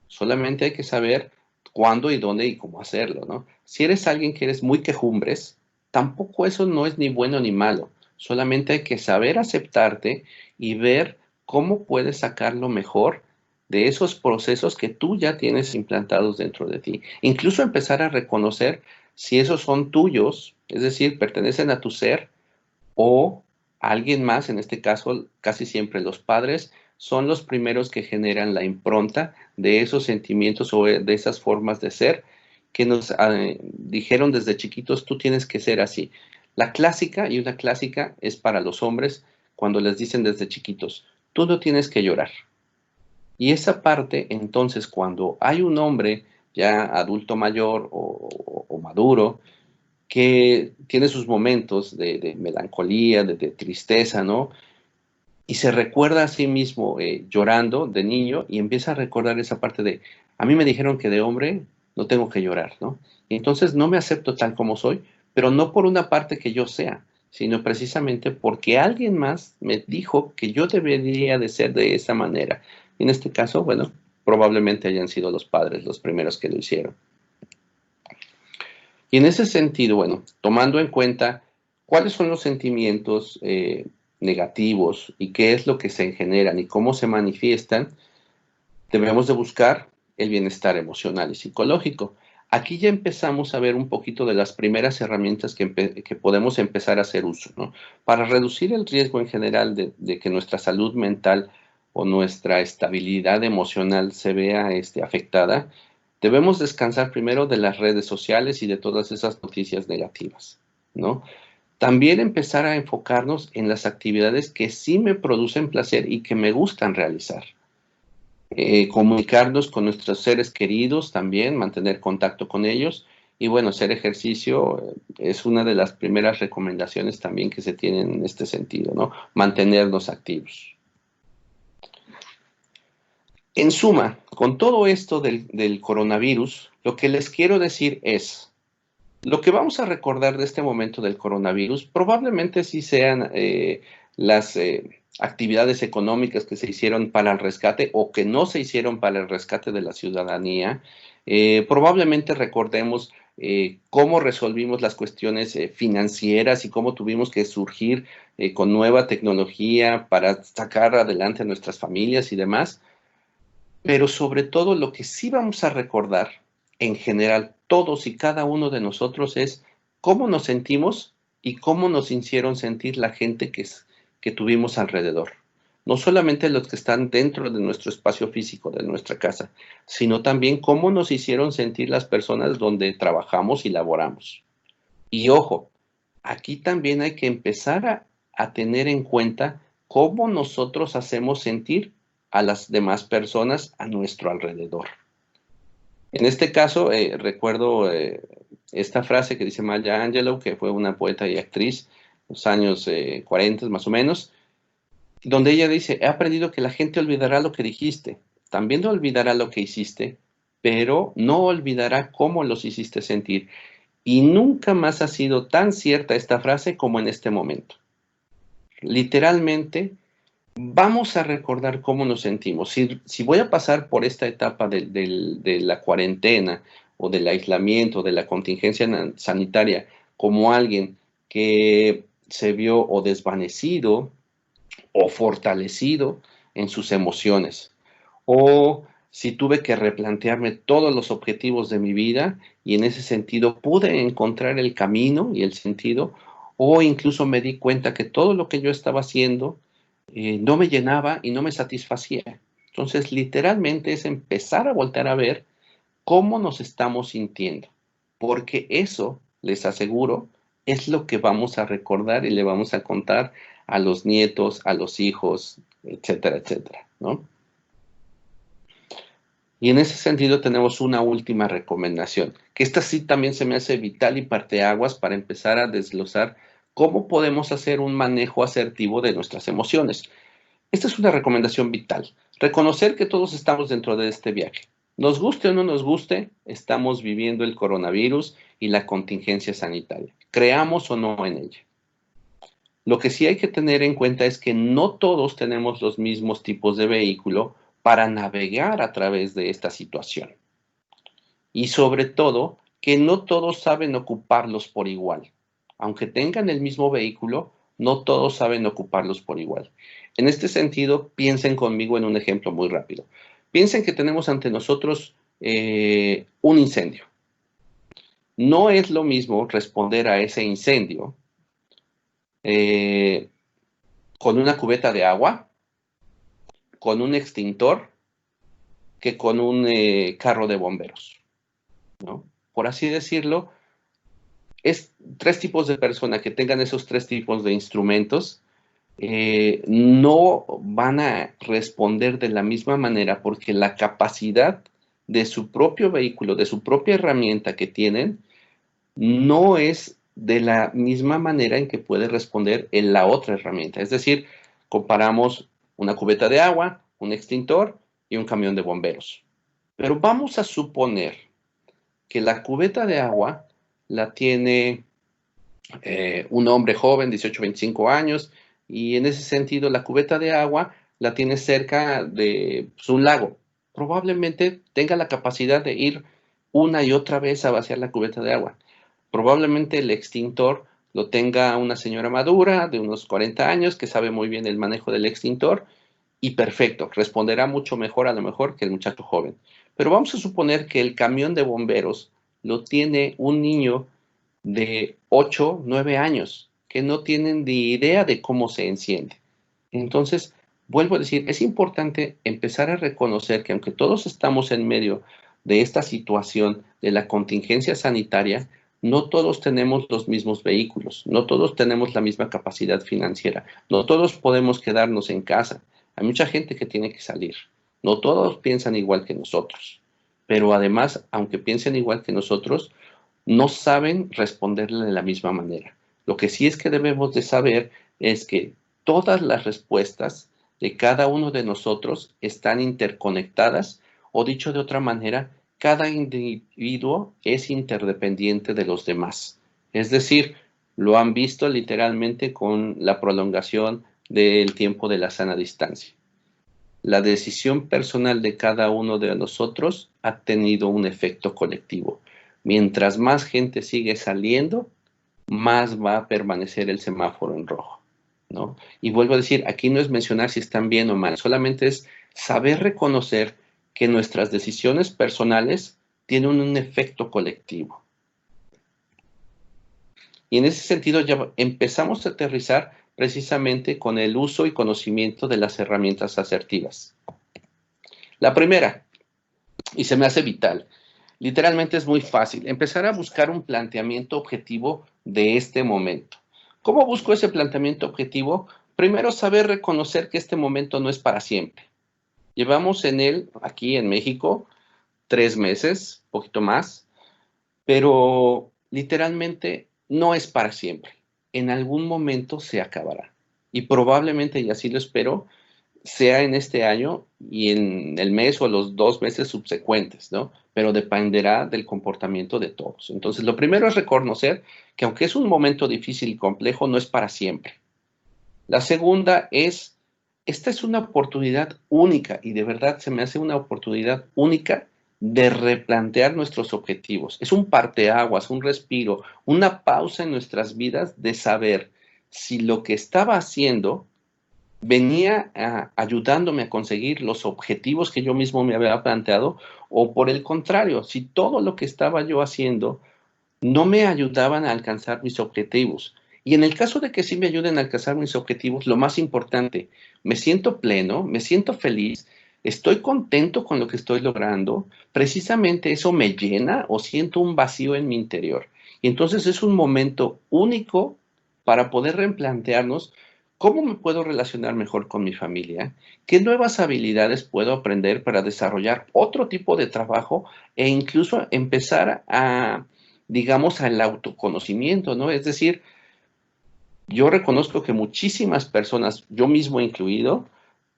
Solamente hay que saber cuándo y dónde y cómo hacerlo, ¿no? Si eres alguien que eres muy quejumbres, tampoco eso no es ni bueno ni malo. Solamente hay que saber aceptarte y ver cómo puedes sacar lo mejor de esos procesos que tú ya tienes implantados dentro de ti. Incluso empezar a reconocer si esos son tuyos, es decir, pertenecen a tu ser o a alguien más, en este caso casi siempre los padres, son los primeros que generan la impronta de esos sentimientos o de esas formas de ser que nos dijeron desde chiquitos, tú tienes que ser así. La clásica, y una clásica es para los hombres, cuando les dicen desde chiquitos, tú no tienes que llorar. Y esa parte, entonces, cuando hay un hombre ya adulto mayor o maduro, que tiene sus momentos de melancolía, de tristeza, ¿no? Y se recuerda a sí mismo llorando de niño y empieza a recordar esa parte de, a mí me dijeron que de hombre no tengo que llorar, ¿no? Y entonces no me acepto tal como soy, pero no por una parte que yo sea, sino precisamente porque alguien más me dijo que yo debería de ser de esa manera. Y en este caso, bueno, probablemente hayan sido los padres los primeros que lo hicieron. Y en ese sentido, bueno, tomando en cuenta cuáles son los sentimientos negativos y qué es lo que se generan y cómo se manifiestan, debemos de buscar el bienestar emocional y psicológico. Aquí ya empezamos a ver un poquito de las primeras herramientas que podemos empezar a hacer uso, ¿no? Para reducir el riesgo en general de que nuestra salud mental o nuestra estabilidad emocional se vea afectada, debemos descansar primero de las redes sociales y de todas esas noticias negativas, ¿no? También empezar a enfocarnos en las actividades que sí me producen placer y que me gustan realizar. Comunicarnos con nuestros seres queridos también, mantener contacto con ellos. Y bueno, hacer ejercicio es una de las primeras recomendaciones también que se tienen en este sentido, ¿no? Mantenernos activos. En suma, con todo esto del coronavirus, lo que les quiero decir es, lo que vamos a recordar de este momento del coronavirus probablemente sí sean las actividades económicas que se hicieron para el rescate o que no se hicieron para el rescate de la ciudadanía. Probablemente recordemos cómo resolvimos las cuestiones financieras y cómo tuvimos que surgir con nueva tecnología para sacar adelante a nuestras familias y demás. Pero sobre todo lo que sí vamos a recordar en general todos y cada uno de nosotros es cómo nos sentimos y cómo nos hicieron sentir la gente que tuvimos alrededor. No solamente los que están dentro de nuestro espacio físico, de nuestra casa, sino también cómo nos hicieron sentir las personas donde trabajamos y laboramos. Y ojo, aquí también hay que empezar a tener en cuenta cómo nosotros hacemos sentir a las demás personas a nuestro alrededor. En este caso, recuerdo esta frase que dice Maya Angelou, que fue una poeta y actriz, los años 40 más o menos, donde ella dice, he aprendido que la gente olvidará lo que dijiste, también olvidará lo que hiciste, pero no olvidará cómo los hiciste sentir. Y nunca más ha sido tan cierta esta frase como en este momento. Literalmente, vamos a recordar cómo nos sentimos. Si voy a pasar por esta etapa de la cuarentena o del aislamiento, de la contingencia sanitaria, como alguien que se vio o desvanecido o fortalecido en sus emociones, o si tuve que replantearme todos los objetivos de mi vida y en ese sentido pude encontrar el camino y el sentido, o incluso me di cuenta que todo lo que yo estaba haciendo no me llenaba y no me satisfacía. Entonces, literalmente es empezar a voltear a ver cómo nos estamos sintiendo, porque eso, les aseguro, es lo que vamos a recordar y le vamos a contar a los nietos, a los hijos, etcétera, etcétera, ¿no? Y en ese sentido tenemos una última recomendación, que esta sí también se me hace vital y parteaguas para empezar a desglosar cómo podemos hacer un manejo asertivo de nuestras emociones. Esta es una recomendación vital. Reconocer que todos estamos dentro de este viaje. Nos guste o no nos guste, estamos viviendo el coronavirus y la contingencia sanitaria. Creamos o no en ella. Lo que sí hay que tener en cuenta es que no todos tenemos los mismos tipos de vehículo para navegar a través de esta situación. Y sobre todo, que no todos saben ocuparlos por igual. Aunque tengan el mismo vehículo, no todos saben ocuparlos por igual. En este sentido, piensen conmigo en un ejemplo muy rápido. Piensen que tenemos ante nosotros un incendio. No es lo mismo responder a ese incendio con una cubeta de agua, con un extintor, que con un carro de bomberos, ¿no? Por así decirlo, es tres tipos de personas que tengan esos tres tipos de instrumentos, no van a responder de la misma manera porque la capacidad de su propio vehículo, de su propia herramienta que tienen, no es de la misma manera en que puede responder en la otra herramienta. Es decir, comparamos una cubeta de agua, un extintor y un camión de bomberos. Pero vamos a suponer que la cubeta de agua la tiene un hombre joven, 18, 25 años, y en ese sentido la cubeta de agua la tiene cerca de un lago. Probablemente tenga la capacidad de ir una y otra vez a vaciar la cubeta de agua. Probablemente el extintor lo tenga una señora madura de unos 40 años que sabe muy bien el manejo del extintor y perfecto, responderá mucho mejor a lo mejor que el muchacho joven. Pero vamos a suponer que el camión de bomberos lo tiene un niño de 8, 9 años que no tienen ni idea de cómo se enciende. Entonces, vuelvo a decir, es importante empezar a reconocer que aunque todos estamos en medio de esta situación de la contingencia sanitaria, No todos tenemos los mismos vehículos, no todos tenemos la misma capacidad financiera, no todos podemos quedarnos en casa. Hay mucha gente que tiene que salir. No todos piensan igual que nosotros, pero además, aunque piensen igual que nosotros, no saben responderle de la misma manera. Lo que sí es que debemos de saber es que todas las respuestas de cada uno de nosotros están interconectadas, o dicho de otra manera, cada individuo es interdependiente de los demás. Es decir, lo han visto literalmente con la prolongación del tiempo de la sana distancia. La decisión personal de cada uno de nosotros ha tenido un efecto colectivo. Mientras más gente sigue saliendo, más va a permanecer el semáforo en rojo, ¿no? Y vuelvo a decir, aquí no es mencionar si están bien o mal, solamente es saber reconocer que nuestras decisiones personales tienen un efecto colectivo. Y en ese sentido ya empezamos a aterrizar precisamente con el uso y conocimiento de las herramientas asertivas. La primera, y se me hace vital, literalmente es muy fácil, empezar a buscar un planteamiento objetivo de este momento. ¿Cómo busco ese planteamiento objetivo? Primero, saber reconocer que este momento no es para siempre. Llevamos en él, aquí en México, 3 meses, poquito más, pero literalmente no es para siempre. En algún momento se acabará. Y probablemente, y así lo espero, sea en este año y en el mes o los 2 meses subsecuentes, ¿no? Pero dependerá del comportamiento de todos. Entonces, lo primero es reconocer que aunque es un momento difícil y complejo, no es para siempre. La segunda es, esta es una oportunidad única y de verdad se me hace una oportunidad única de replantear nuestros objetivos. Es un parteaguas, un respiro, una pausa en nuestras vidas de saber si lo que estaba haciendo venía ayudándome a conseguir los objetivos que yo mismo me había planteado, o por el contrario, si todo lo que estaba yo haciendo no me ayudaban a alcanzar mis objetivos. Y en el caso de que sí me ayuden a alcanzar mis objetivos, lo más importante, me siento pleno, me siento feliz, estoy contento con lo que estoy logrando, precisamente eso me llena o siento un vacío en mi interior. Y entonces es un momento único para poder replantearnos cómo me puedo relacionar mejor con mi familia, qué nuevas habilidades puedo aprender para desarrollar otro tipo de trabajo e incluso empezar a, digamos, al autoconocimiento, ¿no? Es decir, yo reconozco que muchísimas personas, yo mismo incluido,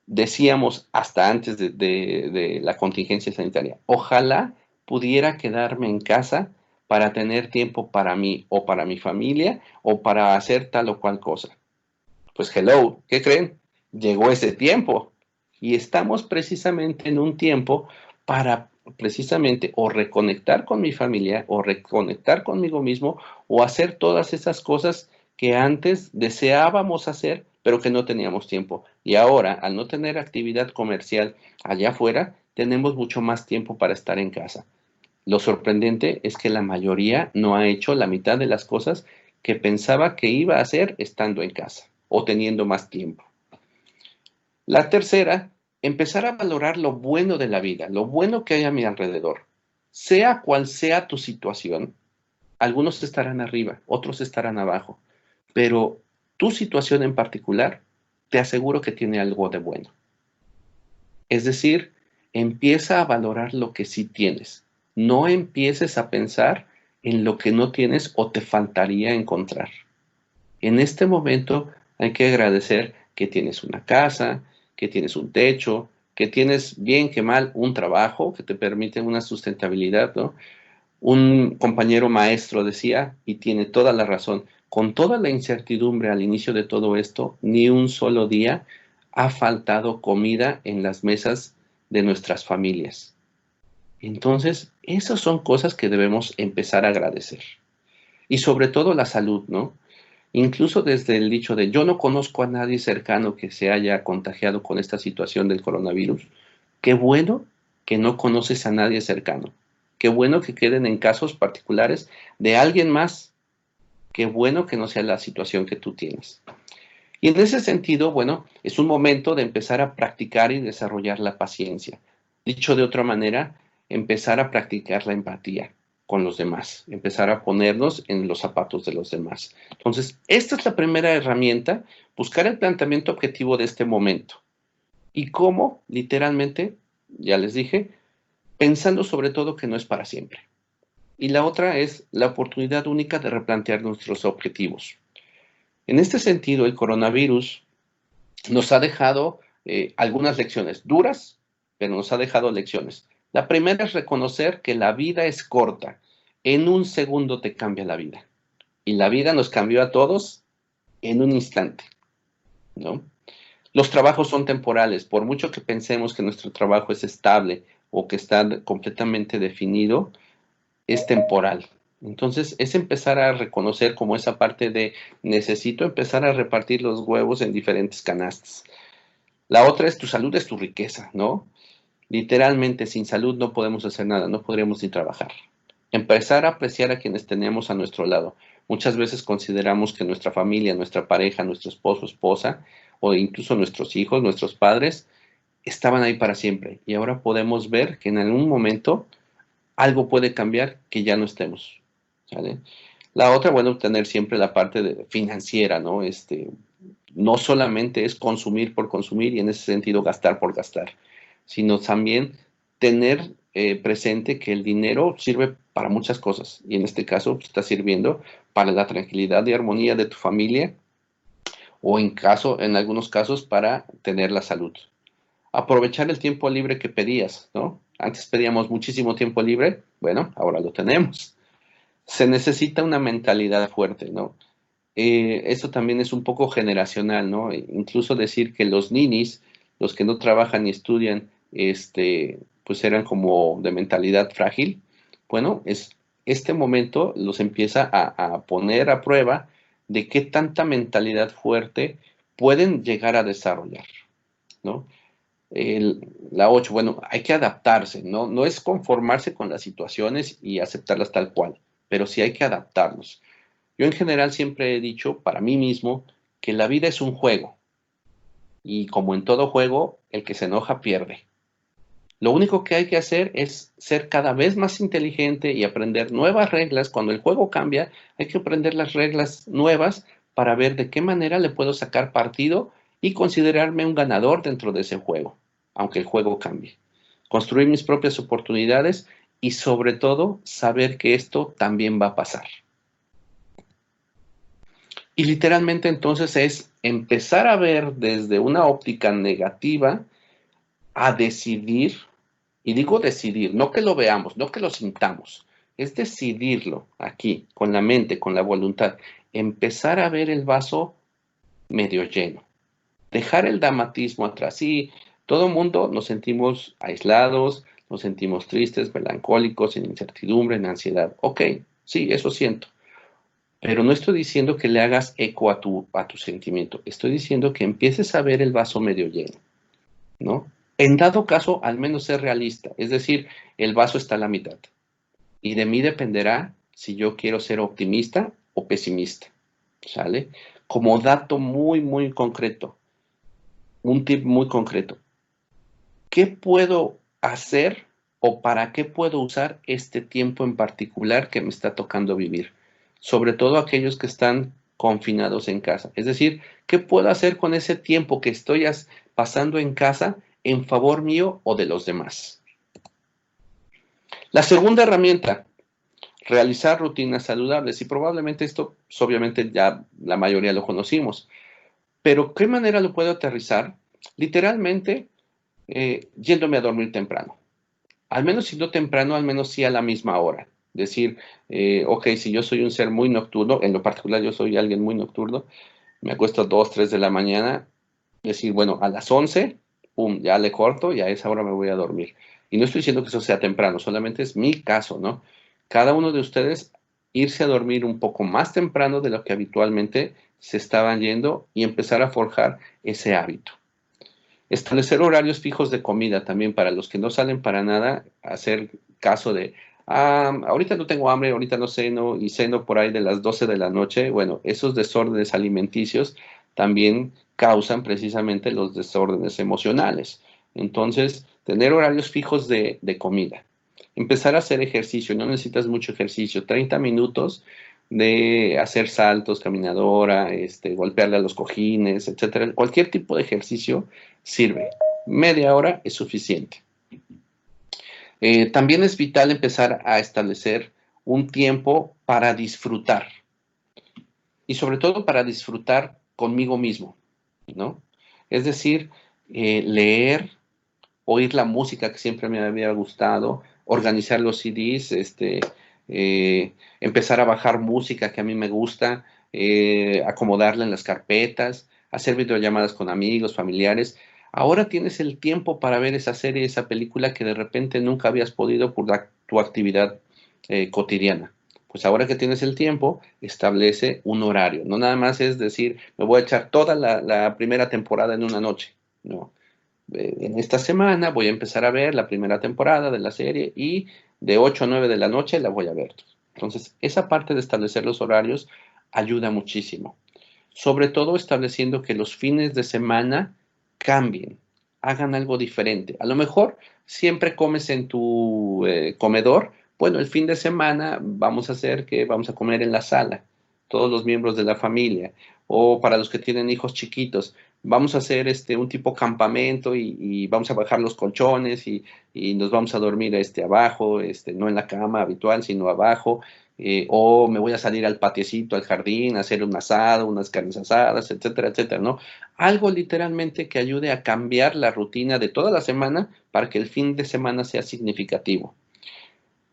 decíamos hasta antes de la contingencia sanitaria, ojalá pudiera quedarme en casa para tener tiempo para mí o para mi familia o para hacer tal o cual cosa. Pues hello, ¿qué creen? Llegó ese tiempo y estamos precisamente en un tiempo para precisamente o reconectar con mi familia o reconectar conmigo mismo o hacer todas esas cosas que antes deseábamos hacer, pero que no teníamos tiempo. Y ahora, al no tener actividad comercial allá afuera, tenemos mucho más tiempo para estar en casa. Lo sorprendente es que la mayoría no ha hecho la mitad de las cosas que pensaba que iba a hacer estando en casa o teniendo más tiempo. La tercera, empezar a valorar lo bueno de la vida, lo bueno que hay a mi alrededor. Sea cual sea tu situación, algunos estarán arriba, otros estarán abajo, pero tu situación en particular, te aseguro que tiene algo de bueno. Es decir, empieza a valorar lo que sí tienes. No empieces a pensar en lo que no tienes o te faltaría encontrar. En este momento hay que agradecer que tienes una casa, que tienes un techo, que tienes bien que mal un trabajo que te permite una sustentabilidad, ¿no? Un compañero maestro decía, y tiene toda la razón, con toda la incertidumbre al inicio de todo esto, ni un solo día ha faltado comida en las mesas de nuestras familias. Entonces, esas son cosas que debemos empezar a agradecer. Y sobre todo la salud, ¿no? Incluso desde el dicho de yo no conozco a nadie cercano que se haya contagiado con esta situación del coronavirus. Qué bueno que no conoces a nadie cercano. Qué bueno que queden en casos particulares de alguien más. Qué bueno que no sea la situación que tú tienes. Y en ese sentido, bueno, es un momento de empezar a practicar y desarrollar la paciencia. Dicho de otra manera, empezar a practicar la empatía. con los demás, empezar a ponernos en los zapatos de los demás. Entonces, esta es la primera herramienta, buscar el planteamiento objetivo de este momento. Y cómo, literalmente, ya les dije, pensando sobre todo que no es para siempre. Y la otra es la oportunidad única de replantear nuestros objetivos. En este sentido, el coronavirus nos ha dejado algunas lecciones duras, pero nos ha dejado lecciones. La primera es reconocer que la vida es corta. En un segundo te cambia la vida. Y la vida nos cambió a todos en un instante, ¿no? Los trabajos son temporales. Por mucho que pensemos que nuestro trabajo es estable o que está completamente definido, es temporal. Entonces, es empezar a reconocer como esa parte de necesito empezar a repartir los huevos en diferentes canastas. La otra es tu salud es tu riqueza, ¿no? Literalmente, sin salud no podemos hacer nada, no podríamos ni trabajar. Empezar a apreciar a quienes tenemos a nuestro lado. Muchas veces consideramos que nuestra familia, nuestra pareja, nuestro esposo, esposa, o incluso nuestros hijos, nuestros padres, estaban ahí para siempre. Y ahora podemos ver que en algún momento algo puede cambiar que ya no estemos, ¿sale? La otra, bueno, tener siempre la parte financiera, ¿no? No solamente es consumir por consumir y en ese sentido gastar por gastar, sino también tener presente que el dinero sirve para muchas cosas y en este caso está sirviendo para la tranquilidad y armonía de tu familia o en algunos casos para tener la salud. Aprovechar el tiempo libre que pedías, ¿no? Antes pedíamos muchísimo tiempo libre, bueno, ahora lo tenemos. Se necesita una mentalidad fuerte, ¿no? Eso también es un poco generacional, ¿no? Incluso decir que los ninis, los que no trabajan ni estudian, pues eran como de mentalidad frágil. Bueno, este momento los empieza a poner a prueba de qué tanta mentalidad fuerte pueden llegar a desarrollar, ¿no? La 8, bueno, hay que adaptarse, ¿no? No es conformarse con las situaciones y aceptarlas tal cual, pero sí hay que adaptarnos. Yo en general siempre he dicho para mí mismo que la vida es un juego y como en todo juego, el que se enoja pierde. Lo único que hay que hacer es ser cada vez más inteligente y aprender nuevas reglas. Cuando el juego cambia, hay que aprender las reglas nuevas para ver de qué manera le puedo sacar partido y considerarme un ganador dentro de ese juego, aunque el juego cambie. Construir mis propias oportunidades y sobre todo saber que esto también va a pasar. Y literalmente entonces es empezar a ver desde una óptica negativa a decidir, y digo decidir, no que lo veamos, no que lo sintamos, es decidirlo aquí, con la mente, con la voluntad, empezar a ver el vaso medio lleno, dejar el dramatismo atrás. Sí, todo mundo nos sentimos aislados, nos sentimos tristes, melancólicos, en incertidumbre, en ansiedad. Ok, sí, eso siento. Pero no estoy diciendo que le hagas eco a tu sentimiento. Estoy diciendo que empieces a ver el vaso medio lleno, ¿no? En dado caso, al menos ser realista. Es decir, el vaso está a la mitad. Y de mí dependerá si yo quiero ser optimista o pesimista, ¿sale? Como dato muy, muy concreto, un tip muy concreto. ¿Qué puedo hacer o para qué puedo usar este tiempo en particular que me está tocando vivir? Sobre todo aquellos que están confinados en casa. Es decir, ¿qué puedo hacer con ese tiempo que estoy pasando en casa en favor mío o de los demás? La segunda herramienta, realizar rutinas saludables. Y probablemente esto, pues, obviamente ya la mayoría lo conocimos. Pero ¿qué manera lo puedo aterrizar? Literalmente, yéndome a dormir temprano. Al menos si no temprano, al menos sí a la misma hora. Decir, ok, si yo soy un ser muy nocturno, en lo particular yo soy alguien muy nocturno, me acuesto a 2, 3 de la mañana, decir, bueno, a las 11, pum, ya le corto y a esa hora me voy a dormir. Y no estoy diciendo que eso sea temprano, solamente es mi caso, ¿no? Cada uno de ustedes irse a dormir un poco más temprano de lo que habitualmente se estaban yendo y empezar a forjar ese hábito. Establecer horarios fijos de comida también para los que no salen para nada, hacer caso de, ahorita no tengo hambre, ahorita no ceno y ceno por ahí de las 12 de la noche. Bueno, esos desórdenes alimenticios también causan precisamente los desórdenes emocionales. Entonces, tener horarios fijos de comida. empezar a hacer ejercicio. No necesitas mucho ejercicio, 30 minutos de hacer saltos, caminadora, golpearle a los cojines, etcétera. Cualquier tipo de ejercicio sirve. Media hora es suficiente. También es vital empezar a establecer un tiempo para disfrutar. Y sobre todo para disfrutar conmigo mismo, ¿no? Es decir, leer, oír la música que siempre me había gustado, organizar los CDs, empezar a bajar música que a mí me gusta, acomodarla en las carpetas, hacer videollamadas con amigos, familiares. Ahora tienes el tiempo para ver esa serie, esa película que de repente nunca habías podido por tu actividad cotidiana. Pues ahora que tienes el tiempo, establece un horario. No nada más es decir, me voy a echar toda la primera temporada en una noche. No. En esta semana voy a empezar a ver la primera temporada de la serie y de 8 a 9 de la noche la voy a ver. Entonces, esa parte de establecer los horarios ayuda muchísimo. Sobre todo estableciendo que los fines de semana cambien, hagan algo diferente. A lo mejor siempre comes en tu comedor. Bueno, el fin de semana vamos a hacer que vamos a comer en la sala, todos los miembros de la familia, o para los que tienen hijos chiquitos, vamos a hacer un tipo campamento y vamos a bajar los colchones y nos vamos a dormir abajo, no en la cama habitual, sino abajo, o me voy a salir al patiecito, al jardín, a hacer un asado, unas carnes asadas, etcétera, etcétera, ¿no? Algo literalmente que ayude a cambiar la rutina de toda la semana para que el fin de semana sea significativo.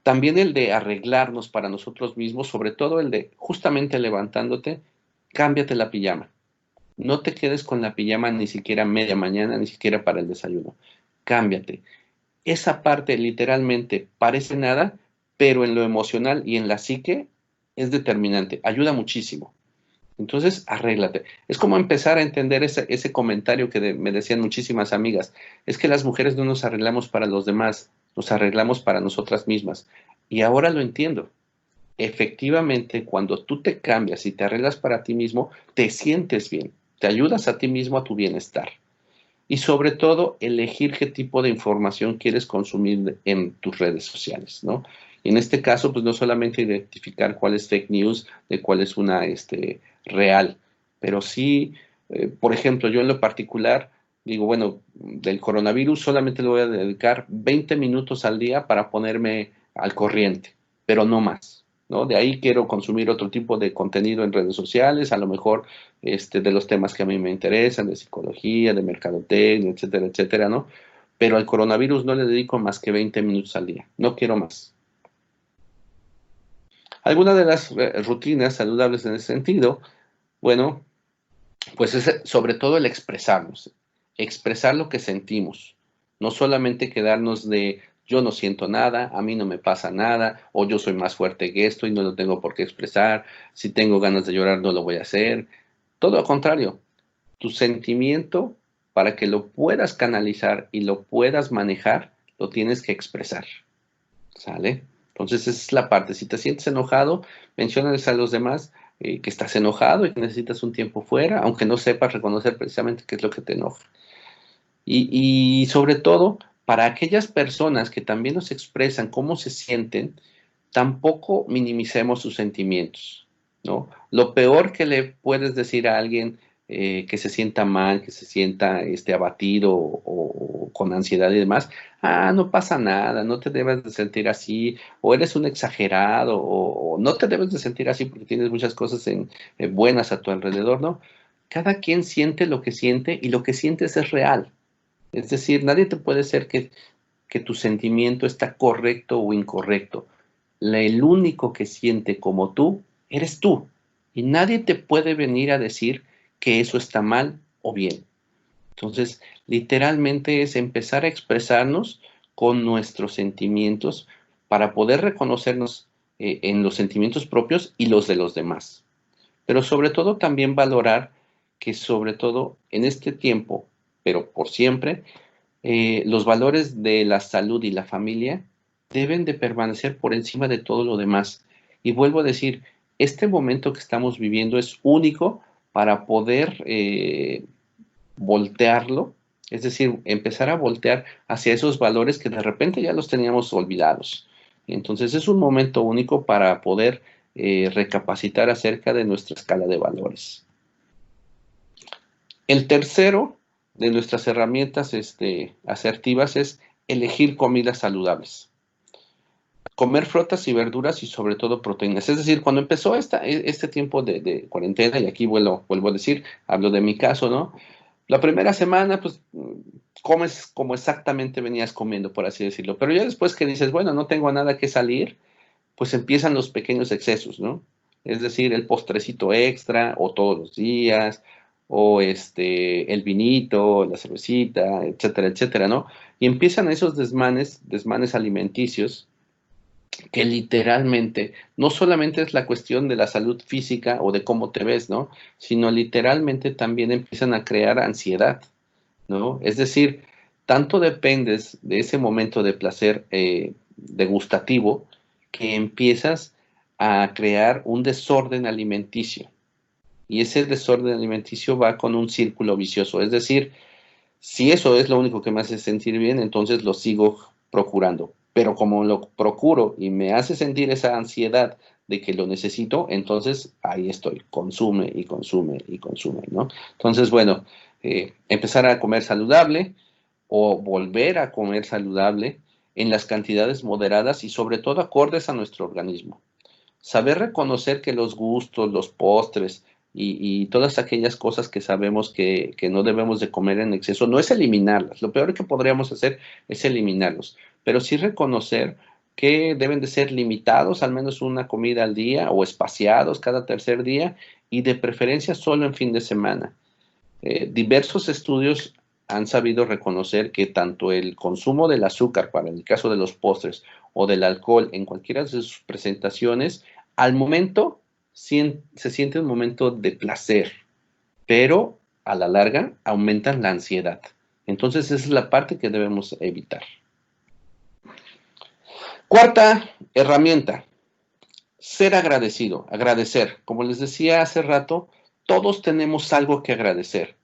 También el de arreglarnos para nosotros mismos, sobre todo el de justamente levantándote, cámbiate la pijama. No te quedes con la pijama ni siquiera media mañana, ni siquiera para el desayuno. Cámbiate. Esa parte literalmente parece nada, pero en lo emocional y en la psique es determinante. Ayuda muchísimo. Entonces, arréglate. Es como empezar a entender ese comentario que me decían muchísimas amigas. Es que las mujeres no nos arreglamos para los demás, nos arreglamos para nosotras mismas. Y ahora lo entiendo. Efectivamente, cuando tú te cambias y te arreglas para ti mismo, te sientes bien, te ayudas a ti mismo a tu bienestar. Y sobre todo, elegir qué tipo de información quieres consumir en tus redes sociales, ¿no? Y en este caso, pues no solamente identificar cuál es fake news, de cuál es una real, pero sí, por ejemplo, yo en lo particular digo, bueno, del coronavirus solamente le voy a dedicar 20 minutos al día para ponerme al corriente, pero no más, ¿no? De ahí quiero consumir otro tipo de contenido en redes sociales, a lo mejor de los temas que a mí me interesan, de psicología, de mercadotecnia, etcétera, etcétera, ¿no? Pero al coronavirus no le dedico más que 20 minutos al día, no quiero más. Algunas de las rutinas saludables en ese sentido, bueno, pues es sobre todo el expresarnos, expresar lo que sentimos, no solamente quedarnos de yo no siento nada, a mí no me pasa nada, o yo soy más fuerte que esto y no lo tengo por qué expresar, si tengo ganas de llorar no lo voy a hacer. Todo lo contrario, tu sentimiento, para que lo puedas canalizar y lo puedas manejar, lo tienes que expresar, ¿sale? Entonces esa es la parte. Si te sientes enojado, menciónales a los demás que estás enojado y que necesitas un tiempo fuera, aunque no sepas reconocer precisamente qué es lo que te enoja. Y sobre todo, para aquellas personas que también nos expresan cómo se sienten, tampoco minimicemos sus sentimientos, ¿no? Lo peor que le puedes decir a alguien que se sienta mal, que se sienta abatido o con ansiedad y demás, no pasa nada, no te debes de sentir así, o eres un exagerado, o no te debes de sentir así porque tienes muchas cosas buenas a tu alrededor, ¿no? Cada quien siente lo que siente y lo que sientes es real. Es decir, nadie te puede decir que tu sentimiento está correcto o incorrecto. El único que siente como tú eres tú. Y nadie te puede venir a decir que eso está mal o bien. Entonces, literalmente es empezar a expresarnos con nuestros sentimientos para poder reconocernos en los sentimientos propios y los de los demás. Pero sobre todo también valorar que sobre todo en este tiempo, pero por siempre, los valores de la salud y la familia deben de permanecer por encima de todo lo demás. Y vuelvo a decir, este momento que estamos viviendo es único para poder voltearlo Es decir, empezar a voltear hacia esos valores que de repente ya los teníamos olvidados. Entonces es un momento único para poder recapacitar acerca de nuestra escala de valores. El tercero de nuestras herramientas asertivas es elegir comidas saludables. Comer frutas y verduras y sobre todo proteínas. Es decir, cuando empezó este tiempo de cuarentena, y aquí vuelvo a decir, hablo de mi caso, ¿no? La primera semana, pues, comes como exactamente venías comiendo, por así decirlo. Pero ya después que dices, bueno, no tengo nada que salir, pues empiezan los pequeños excesos, ¿no? Es decir, el postrecito extra, o todos los días, o el vinito, la cervecita, etcétera, etcétera, ¿no? Y empiezan esos desmanes alimenticios que literalmente no solamente es la cuestión de la salud física o de cómo te ves, ¿no? Sino literalmente también empiezan a crear ansiedad, ¿no? Es decir, tanto dependes de ese momento de placer degustativo que empiezas a crear un desorden alimenticio. Y ese desorden alimenticio va con un círculo vicioso. Es decir, si eso es lo único que me hace sentir bien, entonces lo sigo procurando. Pero como lo procuro y me hace sentir esa ansiedad de que lo necesito, entonces ahí estoy, consume y consume y consume, ¿no? Entonces, bueno, empezar a comer saludable o volver a comer saludable en las cantidades moderadas y sobre todo acordes a nuestro organismo. Saber reconocer que los gustos, los postres y todas aquellas cosas que sabemos que no debemos de comer en exceso, no es eliminarlas. Lo peor que podríamos hacer es eliminarlos, pero sí reconocer que deben de ser limitados, al menos una comida al día o espaciados cada tercer día y de preferencia solo en fin de semana. Diversos estudios han sabido reconocer que tanto el consumo del azúcar, para el caso de los postres, o del alcohol en cualquiera de sus presentaciones, al momento se siente un momento de placer, pero a la larga aumentan la ansiedad. Entonces esa es la parte que debemos evitar. Cuarta herramienta, ser agradecido, agradecer. Como les decía hace rato, todos tenemos algo que agradecer.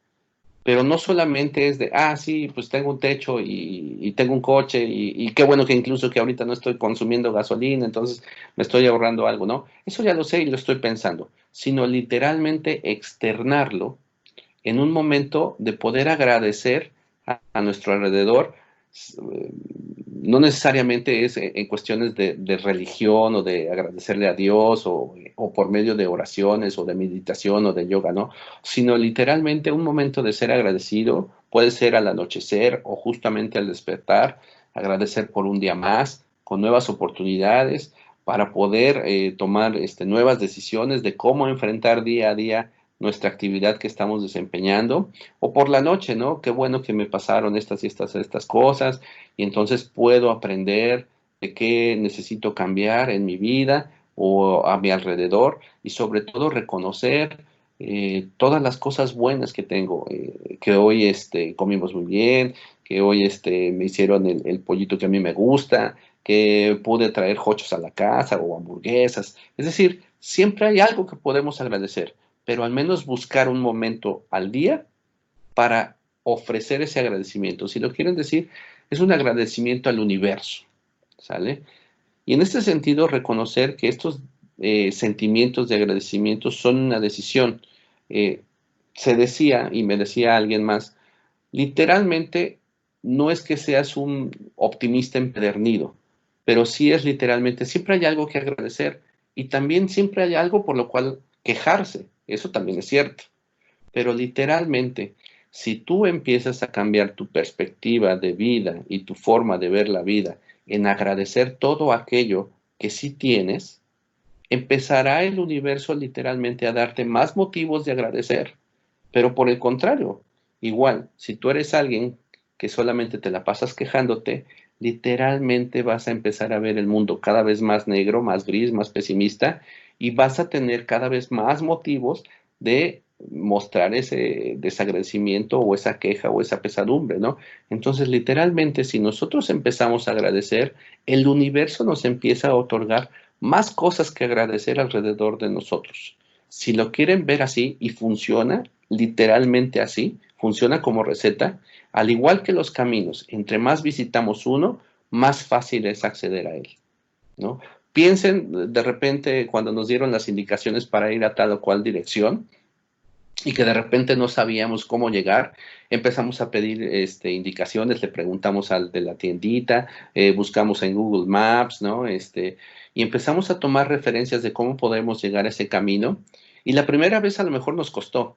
Pero no solamente es de, sí, pues tengo un techo y tengo un coche y qué bueno que incluso que ahorita no estoy consumiendo gasolina, entonces me estoy ahorrando algo, ¿no? Eso ya lo sé y lo estoy pensando, sino literalmente externarlo en un momento de poder agradecer a nuestro alrededor. No necesariamente es en cuestiones de religión o de agradecerle a Dios o por medio de oraciones o de meditación o de yoga, ¿no? Sino literalmente un momento de ser agradecido, puede ser al anochecer o justamente al despertar, agradecer por un día más, con nuevas oportunidades para poder tomar nuevas decisiones de cómo enfrentar día a día nuestra actividad que estamos desempeñando, o por la noche, ¿no? Qué bueno que me pasaron estas y estas cosas, y entonces puedo aprender de qué necesito cambiar en mi vida o a mi alrededor, y sobre todo reconocer todas las cosas buenas que tengo, que hoy comimos muy bien, que hoy me hicieron el pollito que a mí me gusta, que pude traer hochos a la casa o hamburguesas. Es decir, siempre hay algo que podemos agradecer, pero al menos buscar un momento al día para ofrecer ese agradecimiento. Si lo quieren decir, es un agradecimiento al universo, ¿sale? Y en este sentido, reconocer que estos sentimientos de agradecimiento son una decisión. Se decía, y me decía alguien más, literalmente no es que seas un optimista empedernido, pero sí es literalmente, siempre hay algo que agradecer y también siempre hay algo por lo cual quejarse. Eso también es cierto. Pero literalmente, si tú empiezas a cambiar tu perspectiva de vida y tu forma de ver la vida en agradecer todo aquello que sí tienes, empezará el universo literalmente a darte más motivos de agradecer. Pero por el contrario, igual, si tú eres alguien que solamente te la pasas quejándote, literalmente vas a empezar a ver el mundo cada vez más negro, más gris, más pesimista, y vas a tener cada vez más motivos de mostrar ese desagradecimiento o esa queja o esa pesadumbre, ¿no? Entonces, literalmente, si nosotros empezamos a agradecer, el universo nos empieza a otorgar más cosas que agradecer alrededor de nosotros. Si lo quieren ver así y funciona, literalmente así, funciona como receta, al igual que los caminos, entre más visitamos uno, más fácil es acceder a él, ¿no? Piensen de repente cuando nos dieron las indicaciones para ir a tal o cual dirección y que de repente no sabíamos cómo llegar, empezamos a pedir indicaciones, le preguntamos al de la tiendita, buscamos en Google Maps, ¿no? Y empezamos a tomar referencias de cómo podemos llegar a ese camino. Y la primera vez a lo mejor nos costó,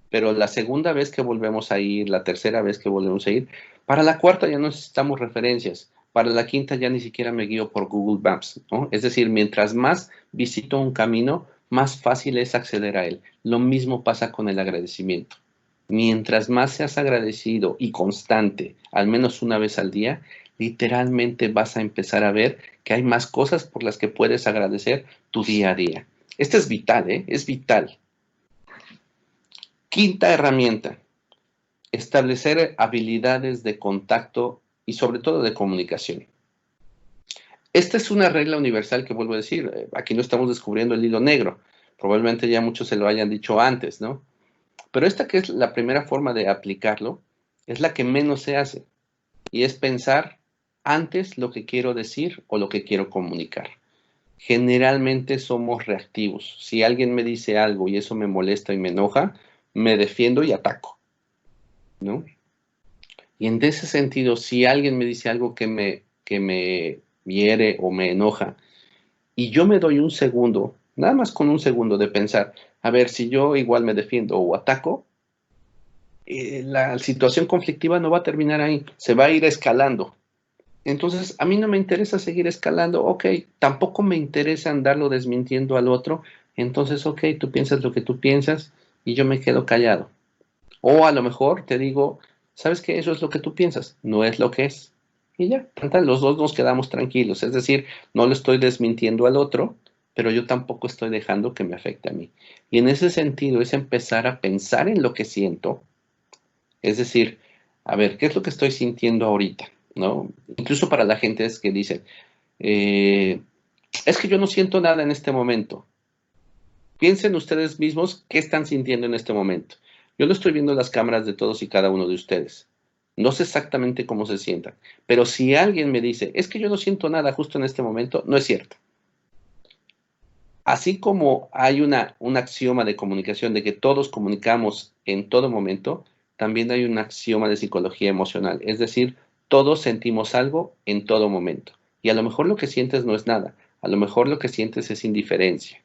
pero la segunda vez que volvemos a ir, la tercera vez que volvemos a ir, para la cuarta ya no necesitamos referencias, para la quinta ya ni siquiera me guío por Google Maps, ¿no? Es decir, mientras más visito un camino, más fácil es acceder a él. Lo mismo pasa con el agradecimiento. Mientras más seas agradecido y constante, al menos una vez al día, literalmente vas a empezar a ver que hay más cosas por las que puedes agradecer tu día a día. Esto es vital, ¿eh? Es vital. Quinta herramienta, establecer habilidades de contacto y sobre todo de comunicación. Esta es una regla universal que vuelvo a decir, aquí no estamos descubriendo el hilo negro, probablemente ya muchos se lo hayan dicho antes, ¿no? Pero esta que es la primera forma de aplicarlo, es la que menos se hace, y es pensar antes lo que quiero decir o lo que quiero comunicar. Generalmente somos reactivos. Si alguien me dice algo y eso me molesta y me enoja, me defiendo y ataco, ¿no? Y en ese sentido, si alguien me dice algo que me hiere o me enoja, y yo me doy un segundo, nada más con un segundo de pensar, a ver, si yo igual me defiendo o ataco, la situación conflictiva no va a terminar ahí, se va a ir escalando. Entonces, a mí no me interesa seguir escalando, ok, tampoco me interesa andarlo desmintiendo al otro, entonces, ok, tú piensas lo que tú piensas y yo me quedo callado. O a lo mejor te digo, ¿sabes qué? Eso es lo que tú piensas, no es lo que es. Y ya, los dos nos quedamos tranquilos. Es decir, no lo estoy desmintiendo al otro, pero yo tampoco estoy dejando que me afecte a mí. Y en ese sentido es empezar a pensar en lo que siento. Es decir, a ver, ¿qué es lo que estoy sintiendo ahorita? ¿No? Incluso para la gente es que dicen, es que yo no siento nada en este momento. Piensen ustedes mismos qué están sintiendo en este momento. Yo lo estoy viendo en las cámaras de todos y cada uno de ustedes. No sé exactamente cómo se sientan, pero si alguien me dice, es que yo no siento nada justo en este momento, no es cierto. Así como hay un axioma de comunicación de que todos comunicamos en todo momento, también hay un axioma de psicología emocional. Es decir, todos sentimos algo en todo momento. Y a lo mejor lo que sientes no es nada. A lo mejor lo que sientes es indiferencia.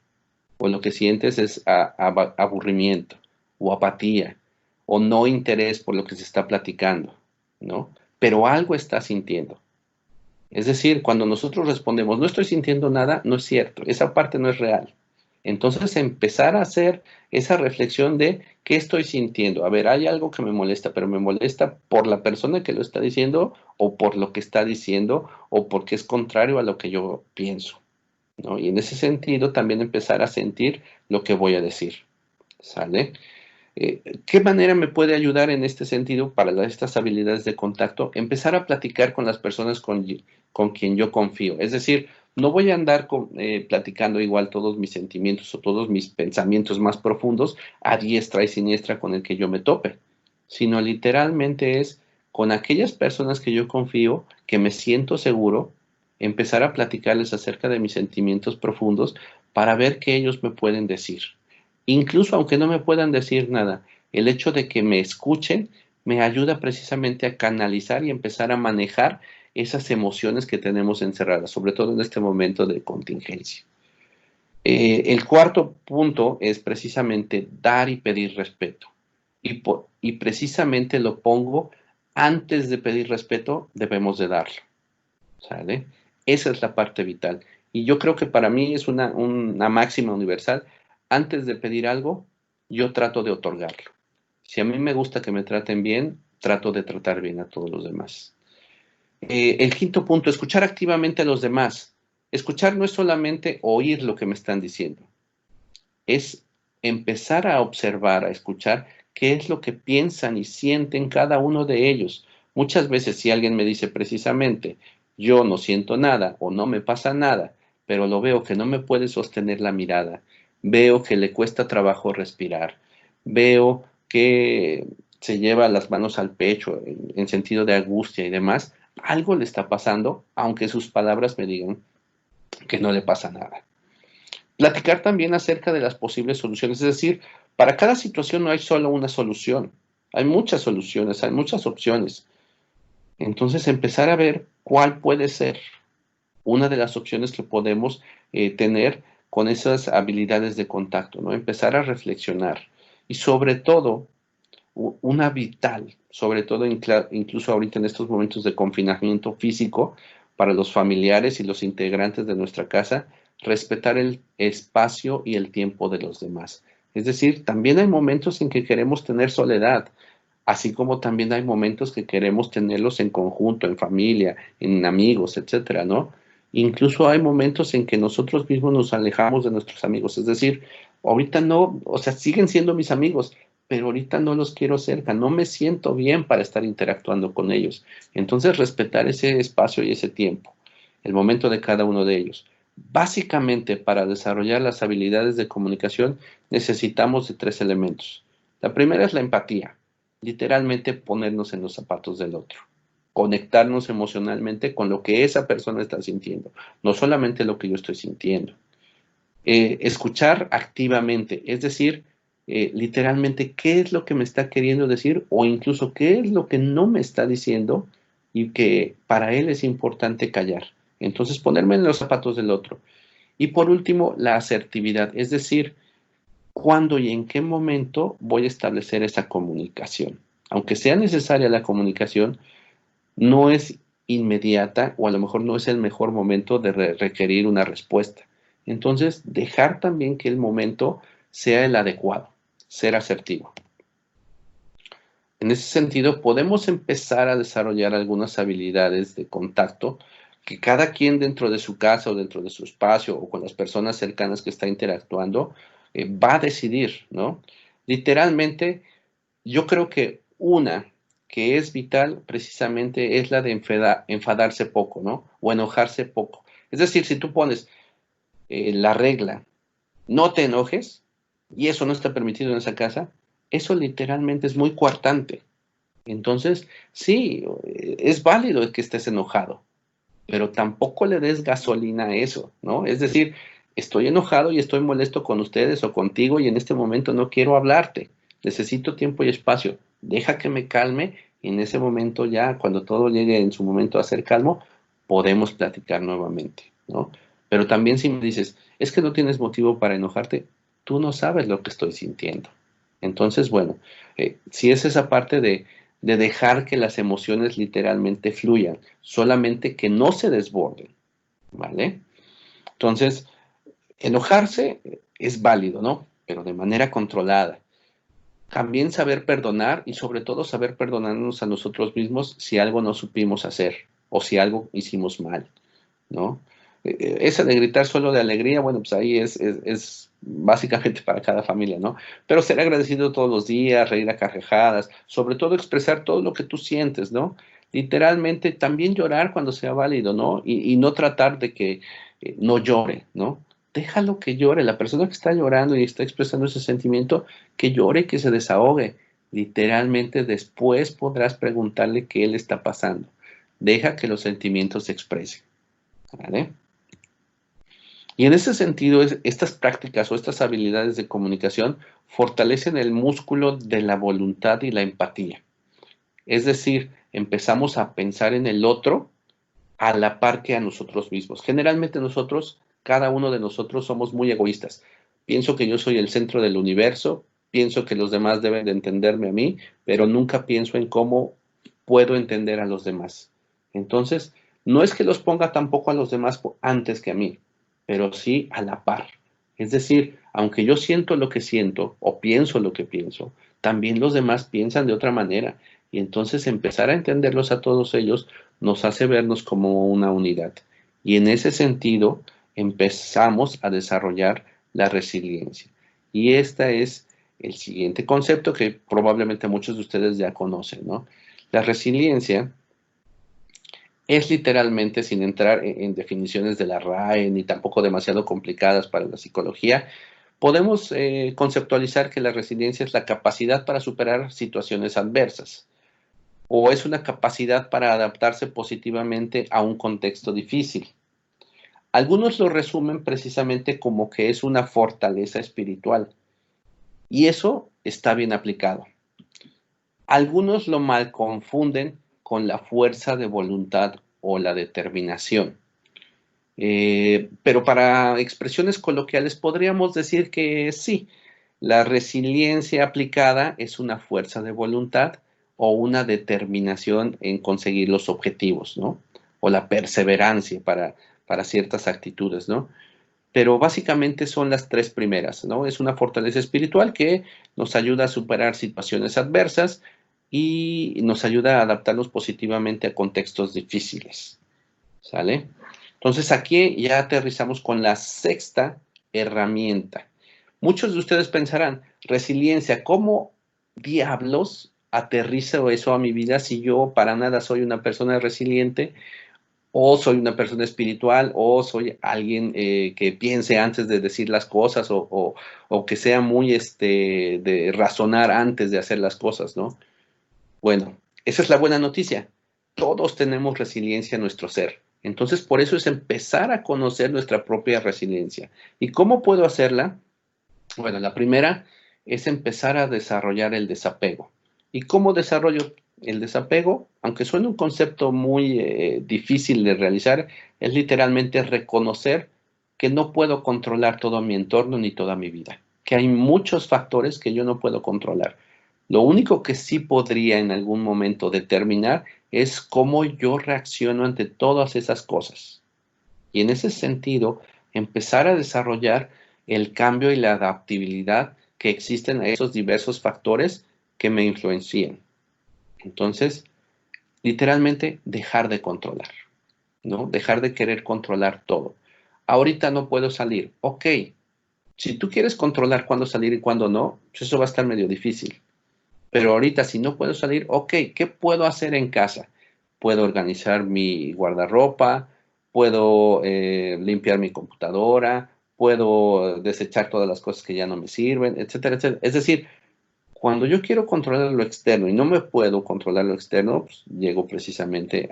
O lo que sientes es aburrimiento, o apatía, o no interés por lo que se está platicando, ¿no? Pero algo estás sintiendo. Es decir, cuando nosotros respondemos, no estoy sintiendo nada, no es cierto, esa parte no es real. Entonces, empezar a hacer esa reflexión de qué estoy sintiendo. A ver, hay algo que me molesta, pero me molesta por la persona que lo está diciendo, o por lo que está diciendo, o porque es contrario a lo que yo pienso, ¿no? Y en ese sentido también empezar a sentir lo que voy a decir, ¿sale? ¿Qué manera me puede ayudar en este sentido para estas habilidades de contacto? Empezar a platicar con las personas con quien yo confío. Es decir, no voy a andar platicando igual todos mis sentimientos o todos mis pensamientos más profundos a diestra y siniestra con el que yo me tope, sino literalmente es con aquellas personas que yo confío, que me siento seguro, empezar a platicarles acerca de mis sentimientos profundos para ver qué ellos me pueden decir. Incluso aunque no me puedan decir nada, el hecho de que me escuchen me ayuda precisamente a canalizar y empezar a manejar esas emociones que tenemos encerradas, sobre todo en este momento de contingencia. El cuarto punto es precisamente dar y pedir respeto. Y precisamente lo pongo antes de pedir respeto, debemos de darlo, ¿sale? Esa es la parte vital. Y yo creo que para mí es una máxima universal. Antes de pedir algo, yo trato de otorgarlo. Si a mí me gusta que me traten bien, trato de tratar bien a todos los demás. El quinto punto, escuchar activamente a los demás. Escuchar no es solamente oír lo que me están diciendo, es empezar a observar, a escuchar qué es lo que piensan y sienten cada uno de ellos. Muchas veces si alguien me dice precisamente, yo no siento nada o no me pasa nada, pero lo veo que no me puede sostener la mirada, veo que le cuesta trabajo respirar, veo que se lleva las manos al pecho en sentido de angustia y demás, algo le está pasando, aunque sus palabras me digan que no le pasa nada. Platicar también acerca de las posibles soluciones, es decir, para cada situación no hay solo una solución, hay muchas soluciones, hay muchas opciones. Entonces empezar a ver cuál puede ser una de las opciones que podemos tener con esas habilidades de contacto, ¿no? Empezar a reflexionar y sobre todo, una vital, sobre todo incluso ahorita en estos momentos de confinamiento físico para los familiares y los integrantes de nuestra casa, respetar el espacio y el tiempo de los demás. Es decir, también hay momentos en que queremos tener soledad, así como también hay momentos que queremos tenerlos en conjunto, en familia, en amigos, etcétera, ¿no? Incluso hay momentos en que nosotros mismos nos alejamos de nuestros amigos, es decir, ahorita no, o sea, siguen siendo mis amigos, pero ahorita no los quiero cerca, no me siento bien para estar interactuando con ellos. Entonces, respetar ese espacio y ese tiempo, el momento de cada uno de ellos. Básicamente, para desarrollar las habilidades de comunicación, necesitamos de 3 elementos. La primera es la empatía, literalmente ponernos en los zapatos del otro, conectarnos emocionalmente con lo que esa persona está sintiendo, no solamente lo que yo estoy sintiendo. Escuchar activamente, es decir, literalmente qué es lo que me está queriendo decir o incluso qué es lo que no me está diciendo y que para él es importante callar. Entonces ponerme en los zapatos del otro. Y por último, la asertividad, es decir, cuándo y en qué momento voy a establecer esa comunicación. Aunque sea necesaria la comunicación, no es inmediata o a lo mejor no es el mejor momento de requerir una respuesta. Entonces, dejar también que el momento sea el adecuado, ser asertivo. En ese sentido, podemos empezar a desarrollar algunas habilidades de contacto que cada quien dentro de su casa o dentro de su espacio o con las personas cercanas que está interactuando va a decidir, ¿no? Literalmente, yo creo que una que es vital precisamente es la de enfadarse poco, ¿no? O enojarse poco. Es decir, si tú pones la regla, no te enojes, y eso no está permitido en esa casa, eso literalmente es muy coartante. Entonces, sí, es válido que estés enojado, pero tampoco le des gasolina a eso, ¿no? Es decir, estoy enojado y estoy molesto con ustedes o contigo y en este momento no quiero hablarte. Necesito tiempo y espacio. Deja que me calme y en ese momento ya, cuando todo llegue en su momento a ser calmo, podemos platicar nuevamente, ¿no? Pero también si me dices, es que no tienes motivo para enojarte, tú no sabes lo que estoy sintiendo. Entonces, bueno, si es esa parte de dejar que las emociones literalmente fluyan, solamente que no se desborden, ¿vale? Entonces, enojarse es válido, ¿no? Pero de manera controlada. También saber perdonar y sobre todo saber perdonarnos a nosotros mismos si algo no supimos hacer o si algo hicimos mal, ¿no? Esa de gritar solo de alegría, bueno, pues ahí es básicamente para cada familia, ¿no? Pero ser agradecido todos los días, reír a carcajadas, sobre todo expresar todo lo que tú sientes, ¿no? Literalmente también llorar cuando sea válido, ¿no? Y no tratar de que no llore, ¿no? Déjalo que llore, la persona que está llorando y está expresando ese sentimiento, que llore, que se desahogue. Literalmente después podrás preguntarle qué le está pasando. Deja que los sentimientos se expresen, ¿vale? Y en ese sentido, estas prácticas o estas habilidades de comunicación fortalecen el músculo de la voluntad y la empatía. Es decir, empezamos a pensar en el otro a la par que a nosotros mismos. Generalmente nosotros, cada uno de nosotros somos muy egoístas. Pienso que yo soy el centro del universo, pienso que los demás deben de entenderme a mí, pero nunca pienso en cómo puedo entender a los demás. Entonces, no es que los ponga tampoco a los demás antes que a mí, pero sí a la par. Es decir, aunque yo siento lo que siento o pienso lo que pienso, también los demás piensan de otra manera. Y entonces empezar a entenderlos a todos ellos nos hace vernos como una unidad. Y en ese sentido empezamos a desarrollar la resiliencia. Y este es el siguiente concepto que probablemente muchos de ustedes ya conocen, ¿no? La resiliencia es literalmente, sin entrar en definiciones de la RAE ni tampoco demasiado complicadas para la psicología, Podemos conceptualizar que la resiliencia es la capacidad para superar situaciones adversas, o es una capacidad para adaptarse positivamente a un contexto difícil. Algunos lo resumen precisamente como que es una fortaleza espiritual, y eso está bien aplicado. Algunos lo mal confunden con la fuerza de voluntad o la determinación. Pero para expresiones coloquiales podríamos decir que sí, la resiliencia aplicada es una fuerza de voluntad o una determinación en conseguir los objetivos, ¿no? O la perseverancia para ciertas actitudes, ¿no? Pero básicamente son las tres primeras, ¿no? Es una fortaleza espiritual que nos ayuda a superar situaciones adversas y nos ayuda a adaptarnos positivamente a contextos difíciles, ¿sale? Entonces aquí ya aterrizamos con la sexta herramienta. Muchos de ustedes pensarán, resiliencia, ¿cómo diablos aterrizo eso a mi vida si yo para nada soy una persona resiliente? O soy una persona espiritual, o soy alguien que piense antes de decir las cosas, o que sea muy de razonar antes de hacer las cosas, ¿no? Bueno, esa es la buena noticia. Todos tenemos resiliencia en nuestro ser. Entonces, por eso es empezar a conocer nuestra propia resiliencia. ¿Y cómo puedo hacerla? Bueno, la primera es empezar a desarrollar el desapego. ¿Y cómo desarrollo el desapego? Aunque suene un concepto muy difícil de realizar, es literalmente reconocer que no puedo controlar todo mi entorno ni toda mi vida, que hay muchos factores que yo no puedo controlar. Lo único que sí podría en algún momento determinar es cómo yo reacciono ante todas esas cosas. Y en ese sentido, empezar a desarrollar el cambio y la adaptabilidad que existen a esos diversos factores que me influencian. Entonces, literalmente, dejar de controlar, ¿no? Dejar de querer controlar todo. Ahorita no puedo salir. Ok, si tú quieres controlar cuándo salir y cuándo no, pues eso va a estar medio difícil. Pero ahorita, si no puedo salir, ok, ¿qué puedo hacer en casa? Puedo organizar mi guardarropa, puedo limpiar mi computadora, puedo desechar todas las cosas que ya no me sirven, etcétera, etcétera. Es decir, cuando yo quiero controlar lo externo y no me puedo controlar lo externo, pues llego precisamente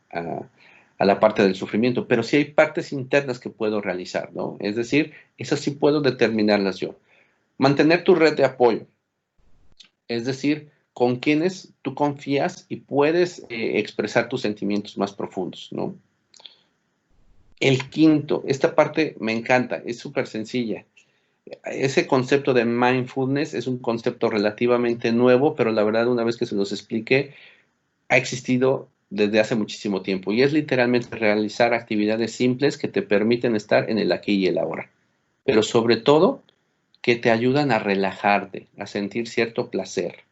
a la parte del sufrimiento. Pero sí hay partes internas que puedo realizar, ¿no? Es decir, esas sí puedo determinarlas yo. Mantener tu red de apoyo. Es decir, con quienes tú confías y puedes expresar tus sentimientos más profundos, ¿no? El quinto, esta parte me encanta, es súper sencilla. Ese concepto de mindfulness es un concepto relativamente nuevo, pero la verdad, una vez que se los expliqué, ha existido desde hace muchísimo tiempo y es literalmente realizar actividades simples que te permiten estar en el aquí y el ahora, pero sobre todo que te ayudan a relajarte, a sentir cierto placer.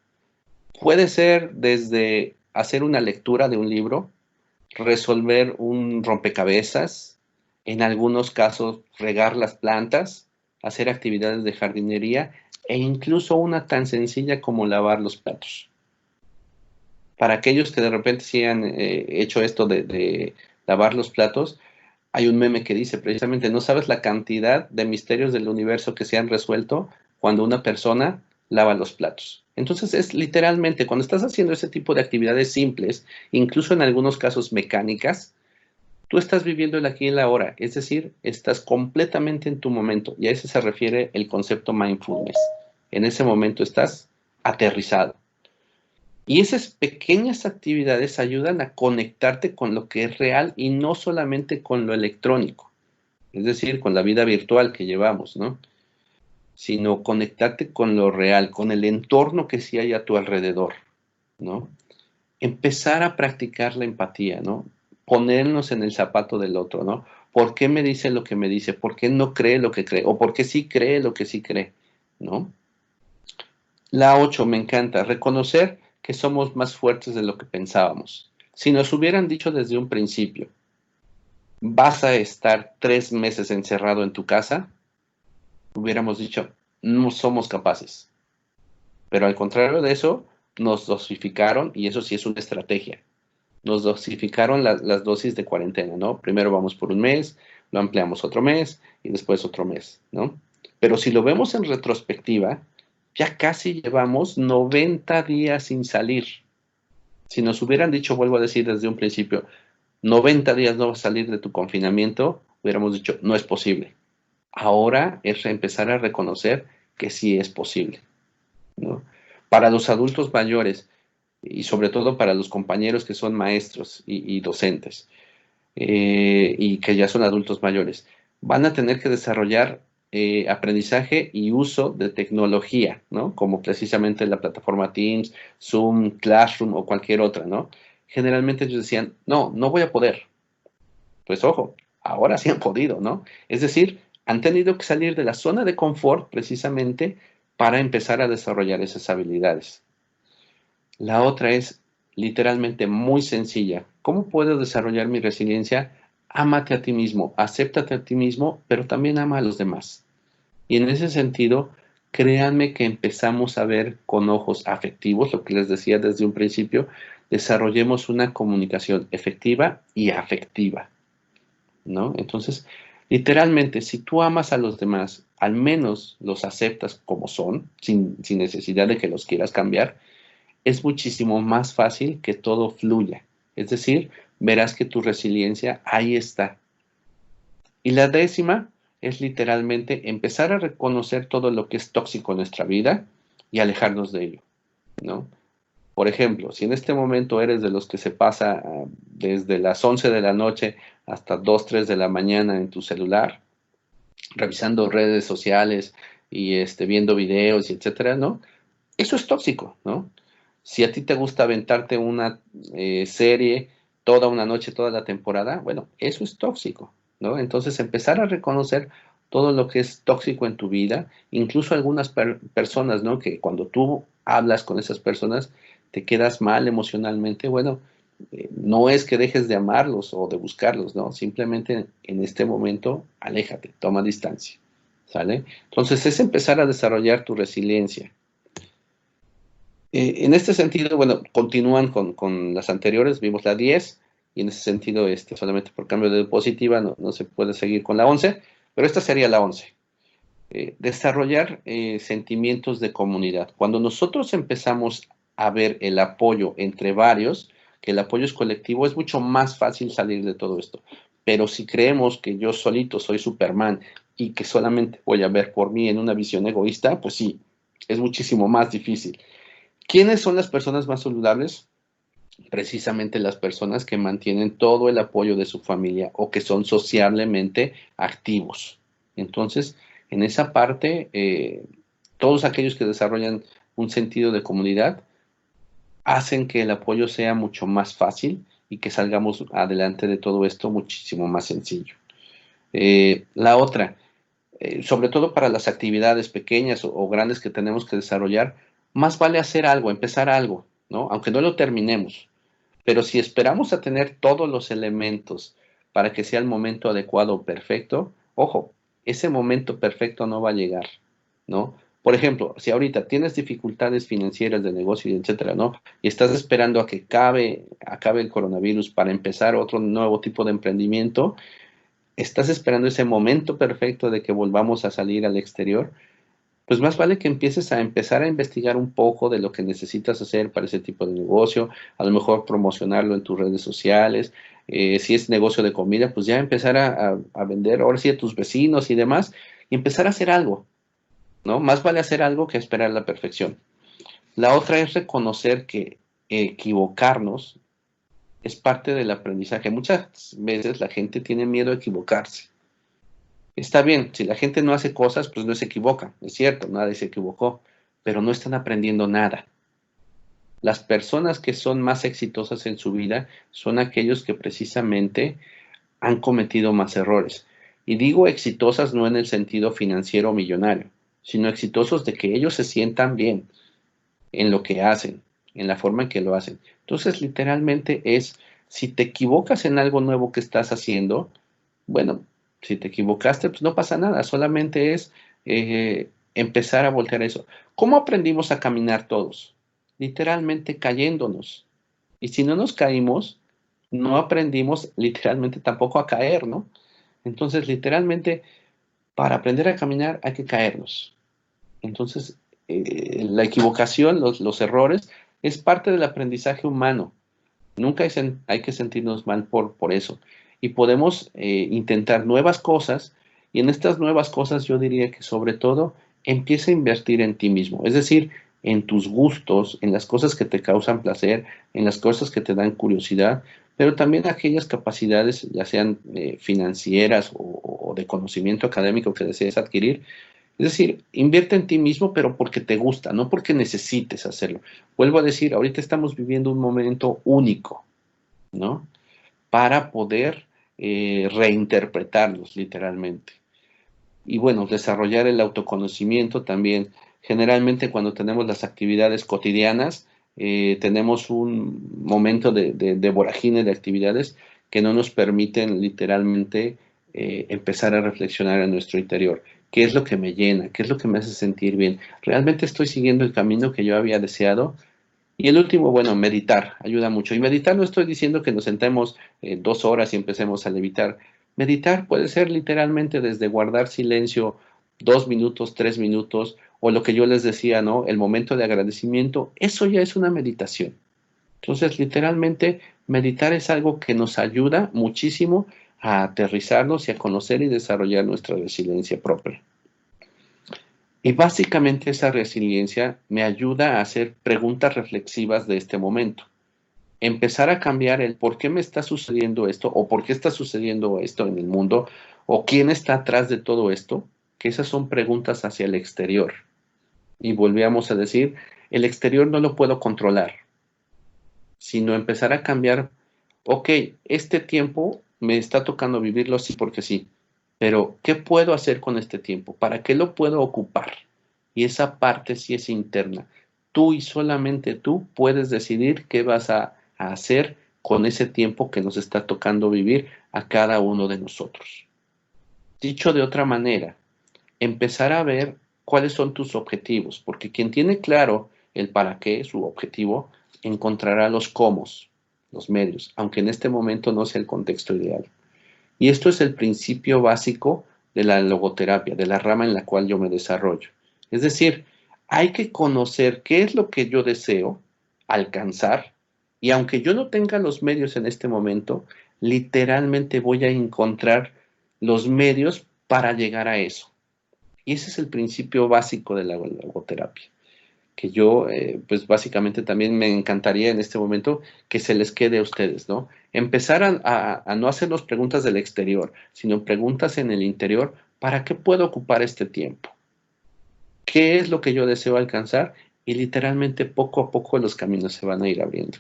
Puede ser desde hacer una lectura de un libro, resolver un rompecabezas, en algunos casos regar las plantas, hacer actividades de jardinería e incluso una tan sencilla como lavar los platos. Para aquellos que de repente sí han hecho esto de lavar los platos, hay un meme que dice precisamente, no sabes la cantidad de misterios del universo que se han resuelto cuando una persona lava los platos. Entonces es literalmente, cuando estás haciendo ese tipo de actividades simples, incluso en algunos casos mecánicas, tú estás viviendo el aquí y el ahora, es decir, estás completamente en tu momento, y a eso se refiere el concepto mindfulness. En ese momento estás aterrizado. Y esas pequeñas actividades ayudan a conectarte con lo que es real y no solamente con lo electrónico, es decir, con la vida virtual que llevamos, ¿no? Sino conectarte con lo real, con el entorno que sí hay a tu alrededor, ¿no? Empezar a practicar la empatía, ¿no? Ponernos en el zapato del otro, ¿no? ¿Por qué me dice lo que me dice? ¿Por qué no cree lo que cree? ¿O por qué sí cree lo que sí cree? ¿No? La 8 me encanta, reconocer que somos más fuertes de lo que pensábamos. Si nos hubieran dicho desde un principio, vas a estar 3 meses encerrado en tu casa, hubiéramos dicho, no somos capaces. Pero al contrario de eso, nos dosificaron, y eso sí es una estrategia. Nos dosificaron las dosis de cuarentena, ¿no? Primero vamos por un mes, lo ampliamos otro mes y después otro mes, ¿no? Pero si lo vemos en retrospectiva, ya casi llevamos 90 días sin salir. Si nos hubieran dicho, vuelvo a decir desde un principio, 90 días no vas a salir de tu confinamiento, hubiéramos dicho, no es posible. Ahora es empezar a reconocer que sí es posible, ¿no? Para los adultos mayores y sobre todo para los compañeros que son maestros y docentes y que ya son adultos mayores, van a tener que desarrollar aprendizaje y uso de tecnología, ¿no? Como precisamente la plataforma Teams, Zoom, Classroom o cualquier otra, ¿no? Generalmente ellos decían, no, no voy a poder. Pues ojo, ahora sí han podido, ¿no? Es decir, han tenido que salir de la zona de confort precisamente para empezar a desarrollar esas habilidades. La otra es literalmente muy sencilla. ¿Cómo puedo desarrollar mi resiliencia? Ámate a ti mismo, acéptate a ti mismo, pero también ama a los demás. Y en ese sentido, créanme que empezamos a ver con ojos afectivos, lo que les decía desde un principio, desarrollemos una comunicación efectiva y afectiva, ¿no? Entonces, literalmente, si tú amas a los demás, al menos los aceptas como son, sin necesidad de que los quieras cambiar, es muchísimo más fácil que todo fluya. Es decir, verás que tu resiliencia ahí está. Y la décima es literalmente empezar a reconocer todo lo que es tóxico en nuestra vida y alejarnos de ello, ¿no? Por ejemplo, si en este momento eres de los que se pasa desde las 11 de la noche hasta 2, 3 de la mañana en tu celular, revisando redes sociales y viendo videos, y etcétera, ¿no? Eso es tóxico, ¿no? Si a ti te gusta aventarte una serie toda una noche, toda la temporada, bueno, eso es tóxico, ¿no? Entonces empezar a reconocer todo lo que es tóxico en tu vida, incluso algunas personas, ¿no? Que cuando tú hablas con esas personas te quedas mal emocionalmente, bueno, no es que dejes de amarlos o de buscarlos, ¿no? Simplemente en este momento aléjate, toma distancia, ¿sale? Entonces es empezar a desarrollar tu resiliencia. En este sentido, bueno, continúan con las anteriores, vimos la 10 y en ese sentido, solamente por cambio de diapositiva no se puede seguir con la 11, pero esta sería la 11. Desarrollar sentimientos de comunidad. Cuando nosotros empezamos a ver el apoyo entre varios, que el apoyo es colectivo, es mucho más fácil salir de todo esto. Pero si creemos que yo solito soy Superman y que solamente voy a ver por mí en una visión egoísta, pues sí, es muchísimo más difícil. ¿Quiénes son las personas más saludables? Precisamente las personas que mantienen todo el apoyo de su familia o que son sociablemente activos. Entonces, en esa parte, todos aquellos que desarrollan un sentido de comunidad hacen que el apoyo sea mucho más fácil y que salgamos adelante de todo esto muchísimo más sencillo. La otra, sobre todo para las actividades pequeñas o grandes que tenemos que desarrollar, más vale hacer algo, empezar algo, ¿no? Aunque no lo terminemos. Pero si esperamos a tener todos los elementos para que sea el momento adecuado o perfecto, ojo, ese momento perfecto no va a llegar, ¿no? Por ejemplo, si ahorita tienes dificultades financieras de negocio, etcétera, ¿no? Y estás esperando a que acabe el coronavirus para empezar otro nuevo tipo de emprendimiento, estás esperando ese momento perfecto de que volvamos a salir al exterior, pues más vale que empieces a empezar a investigar un poco de lo que necesitas hacer para ese tipo de negocio, a lo mejor promocionarlo en tus redes sociales, si es negocio de comida, pues ya empezar a vender ahora sí a tus vecinos y demás, y empezar a hacer algo, ¿no? Más vale hacer algo que esperar la perfección. La otra es reconocer que equivocarnos es parte del aprendizaje. Muchas veces la gente tiene miedo a equivocarse. Está bien, si la gente no hace cosas, pues no se equivoca, es cierto, nadie se equivocó, pero no están aprendiendo nada. Las personas que son más exitosas en su vida son aquellos que precisamente han cometido más errores. Y digo exitosas no en el sentido financiero o millonario, sino exitosos de que ellos se sientan bien en lo que hacen, en la forma en que lo hacen. Entonces, literalmente es, si te equivocas en algo nuevo que estás haciendo, bueno, si te equivocaste, pues no pasa nada, solamente es empezar a voltear eso. ¿Cómo aprendimos a caminar todos? Literalmente cayéndonos. Y si no nos caímos, no aprendimos literalmente tampoco a caer, ¿no? Entonces, literalmente, para aprender a caminar hay que caernos. Entonces, la equivocación, los errores, es parte del aprendizaje humano. Nunca hay que sentirnos mal por eso. Y podemos intentar nuevas cosas, y en estas nuevas cosas yo diría que sobre todo empieza a invertir en ti mismo, es decir, en tus gustos, en las cosas que te causan placer, en las cosas que te dan curiosidad, pero también aquellas capacidades, ya sean financieras o de conocimiento académico que desees adquirir. Es decir, invierte en ti mismo, pero porque te gusta, no porque necesites hacerlo. Vuelvo a decir, ahorita estamos viviendo un momento único, ¿no? Para poder reinterpretarlos literalmente. Y bueno, desarrollar el autoconocimiento también. Generalmente cuando tenemos las actividades cotidianas, tenemos un momento de vorágine de actividades que no nos permiten literalmente empezar a reflexionar en nuestro interior. ¿Qué es lo que me llena? ¿Qué es lo que me hace sentir bien? ¿Realmente estoy siguiendo el camino que yo había deseado? Y el último, bueno, meditar, ayuda mucho. Y meditar no estoy diciendo que nos sentemos 2 horas y empecemos a levitar. Meditar puede ser literalmente desde guardar silencio 2 minutos, 3 minutos, o lo que yo les decía, ¿no? El momento de agradecimiento, eso ya es una meditación. Entonces, literalmente, meditar es algo que nos ayuda muchísimo a aterrizarnos y a conocer y desarrollar nuestra resiliencia propia. Y básicamente esa resiliencia me ayuda a hacer preguntas reflexivas de este momento. Empezar a cambiar el por qué me está sucediendo esto o por qué está sucediendo esto en el mundo o quién está atrás de todo esto, que esas son preguntas hacia el exterior. Y volvíamos a decir, el exterior no lo puedo controlar, sino empezar a cambiar, ok, este tiempo me está tocando vivirlo así porque sí, pero ¿qué puedo hacer con este tiempo? ¿Para qué lo puedo ocupar? Y esa parte sí es interna. Tú y solamente tú puedes decidir qué vas a hacer con ese tiempo que nos está tocando vivir a cada uno de nosotros. Dicho de otra manera, empezar a ver cuáles son tus objetivos, porque quien tiene claro el para qué, su objetivo, encontrará los cómo, los medios, aunque en este momento no sea el contexto ideal. Y esto es el principio básico de la logoterapia, de la rama en la cual yo me desarrollo. Es decir, hay que conocer qué es lo que yo deseo alcanzar y aunque yo no tenga los medios en este momento, literalmente voy a encontrar los medios para llegar a eso. Y ese es el principio básico de la logoterapia, que yo, pues básicamente también me encantaría en este momento que se les quede a ustedes, ¿no? Empezar a no hacernos preguntas del exterior, sino preguntas en el interior, ¿para qué puedo ocupar este tiempo? ¿Qué es lo que yo deseo alcanzar? Y literalmente poco a poco los caminos se van a ir abriendo.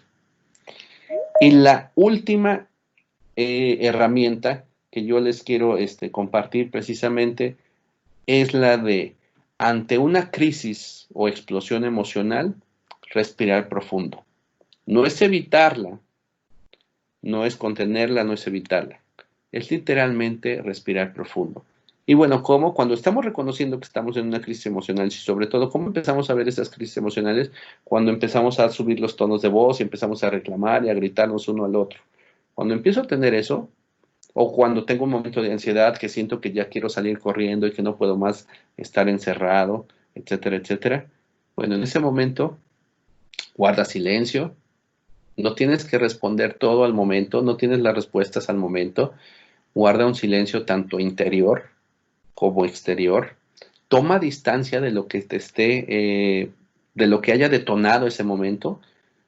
Y la última herramienta que yo les quiero compartir precisamente es la de, ante una crisis o explosión emocional, respirar profundo. No es evitarla, no es contenerla, no es evitarla. Es literalmente respirar profundo. Y bueno, ¿cómo? Cuando estamos reconociendo que estamos en una crisis emocional y sobre todo, ¿cómo empezamos a ver esas crisis emocionales? Cuando empezamos a subir los tonos de voz y empezamos a reclamar y a gritarnos uno al otro. Cuando empiezo a tener eso, o cuando tengo un momento de ansiedad que siento que ya quiero salir corriendo y que no puedo más estar encerrado, etcétera, etcétera. Bueno, en ese momento, guarda silencio. No tienes que responder todo al momento, no tienes las respuestas al momento. Guarda un silencio tanto interior como exterior. Toma distancia de lo que te de lo que haya detonado ese momento.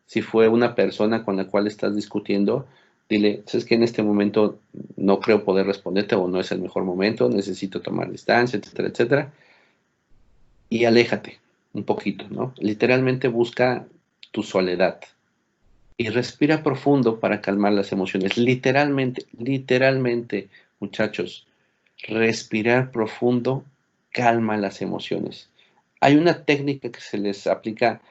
Si fue una persona con la cual estás discutiendo, dile, es que en este momento no creo poder responderte o no es el mejor momento, necesito tomar distancia, etcétera, etcétera. Y aléjate un poquito, ¿no? Literalmente busca tu soledad y respira profundo para calmar las emociones. Literalmente, muchachos, respirar profundo calma las emociones. Hay una técnica que se les aplica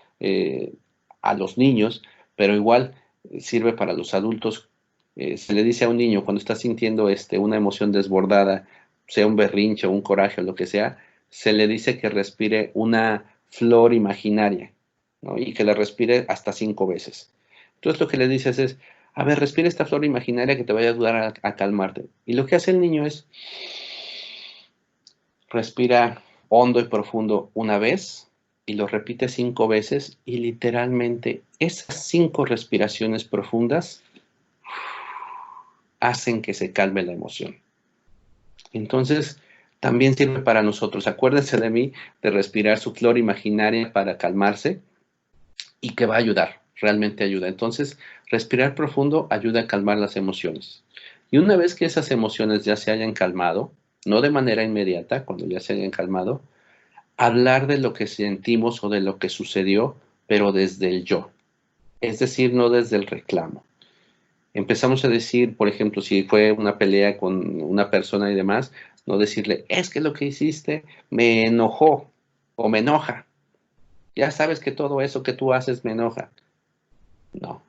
a los niños, pero igual sirve para los adultos. Se le dice a un niño cuando está sintiendo una emoción desbordada, sea un berrinche o un coraje o lo que sea, se le dice que respire una flor imaginaria, ¿no? Y que la respire hasta 5 veces. Entonces lo que le dices es, a ver, respira esta flor imaginaria que te vaya a ayudar a calmarte. Y lo que hace el niño es Respira hondo y profundo una vez y lo repite 5 veces y literalmente esas 5 respiraciones profundas hacen que se calme la emoción. Entonces, también sirve para nosotros. Acuérdense de mí, de respirar su flor imaginaria para calmarse y que va a ayudar, realmente ayuda. Entonces, respirar profundo ayuda a calmar las emociones. Y una vez que esas emociones ya se hayan calmado, no de manera inmediata, cuando ya se hayan calmado, hablar de lo que sentimos o de lo que sucedió, pero desde el yo. Es decir, no desde el reclamo. Empezamos a decir, por ejemplo, si fue una pelea con una persona y demás, no decirle, es que lo que hiciste me enojó o me enoja. Ya sabes que todo eso que tú haces me enoja. No,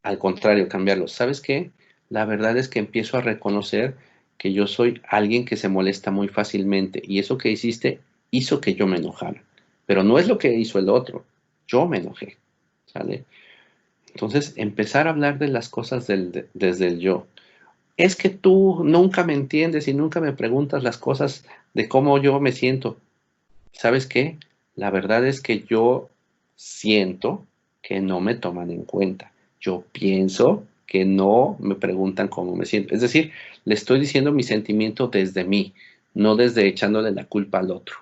al contrario, cambiarlo. ¿Sabes qué? La verdad es que empiezo a reconocer que yo soy alguien que se molesta muy fácilmente y eso que hiciste hizo que yo me enojara. Pero no es lo que hizo el otro. Yo me enojé. ¿Sale? Entonces, empezar a hablar de las cosas desde el yo. Es que tú nunca me entiendes y nunca me preguntas las cosas de cómo yo me siento. ¿Sabes qué? La verdad es que yo siento que no me toman en cuenta. Yo pienso que no me preguntan cómo me siento. Es decir, le estoy diciendo mi sentimiento desde mí, no desde echándole la culpa al otro.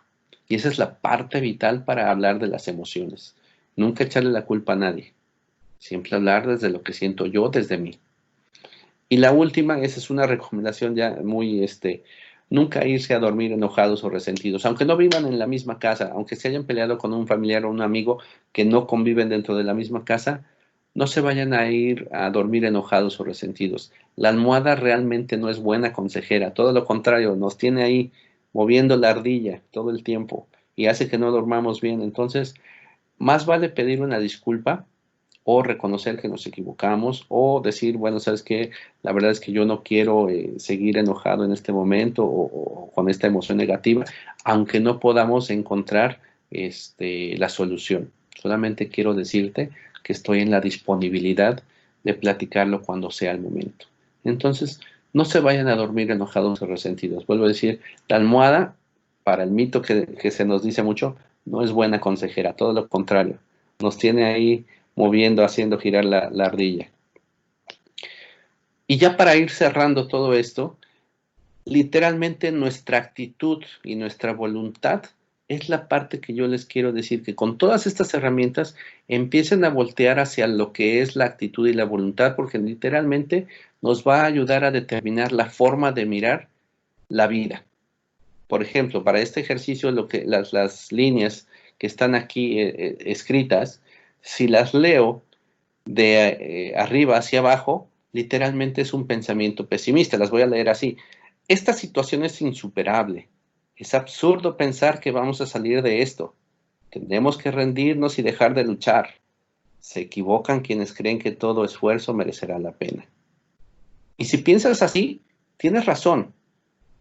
Y esa es la parte vital para hablar de las emociones. Nunca echarle la culpa a nadie. Siempre hablar desde lo que siento yo, desde mí. Y la última, esa es una recomendación ya muy, nunca irse a dormir enojados o resentidos, aunque no vivan en la misma casa, aunque se hayan peleado con un familiar o un amigo que no conviven dentro de la misma casa, no se vayan a ir a dormir enojados o resentidos. La almohada realmente no es buena consejera, todo lo contrario, nos tiene ahí moviendo la ardilla todo el tiempo y hace que no dormamos bien. Entonces, más vale pedir una disculpa o reconocer que nos equivocamos, o decir, bueno, sabes qué, la verdad es que yo no quiero seguir enojado en este momento o con esta emoción negativa, aunque no podamos encontrar la solución. Solamente quiero decirte que estoy en la disponibilidad de platicarlo cuando sea el momento. Entonces, no se vayan a dormir enojados o resentidos. Vuelvo a decir, la almohada, para el mito que se nos dice mucho, no es buena consejera, todo lo contrario. Nos tiene ahí moviendo, haciendo girar la ardilla. Y ya para ir cerrando todo esto, literalmente nuestra actitud y nuestra voluntad es la parte que yo les quiero decir, que con todas estas herramientas empiecen a voltear hacia lo que es la actitud y la voluntad, porque literalmente nos va a ayudar a determinar la forma de mirar la vida. Por ejemplo, para este ejercicio, las líneas que están aquí escritas, si las leo de arriba hacia abajo, literalmente es un pensamiento pesimista. Las voy a leer así. Esta situación es insuperable. Es absurdo pensar que vamos a salir de esto. Tenemos que rendirnos y dejar de luchar. Se equivocan quienes creen que todo esfuerzo merecerá la pena. Y si piensas así, tienes razón.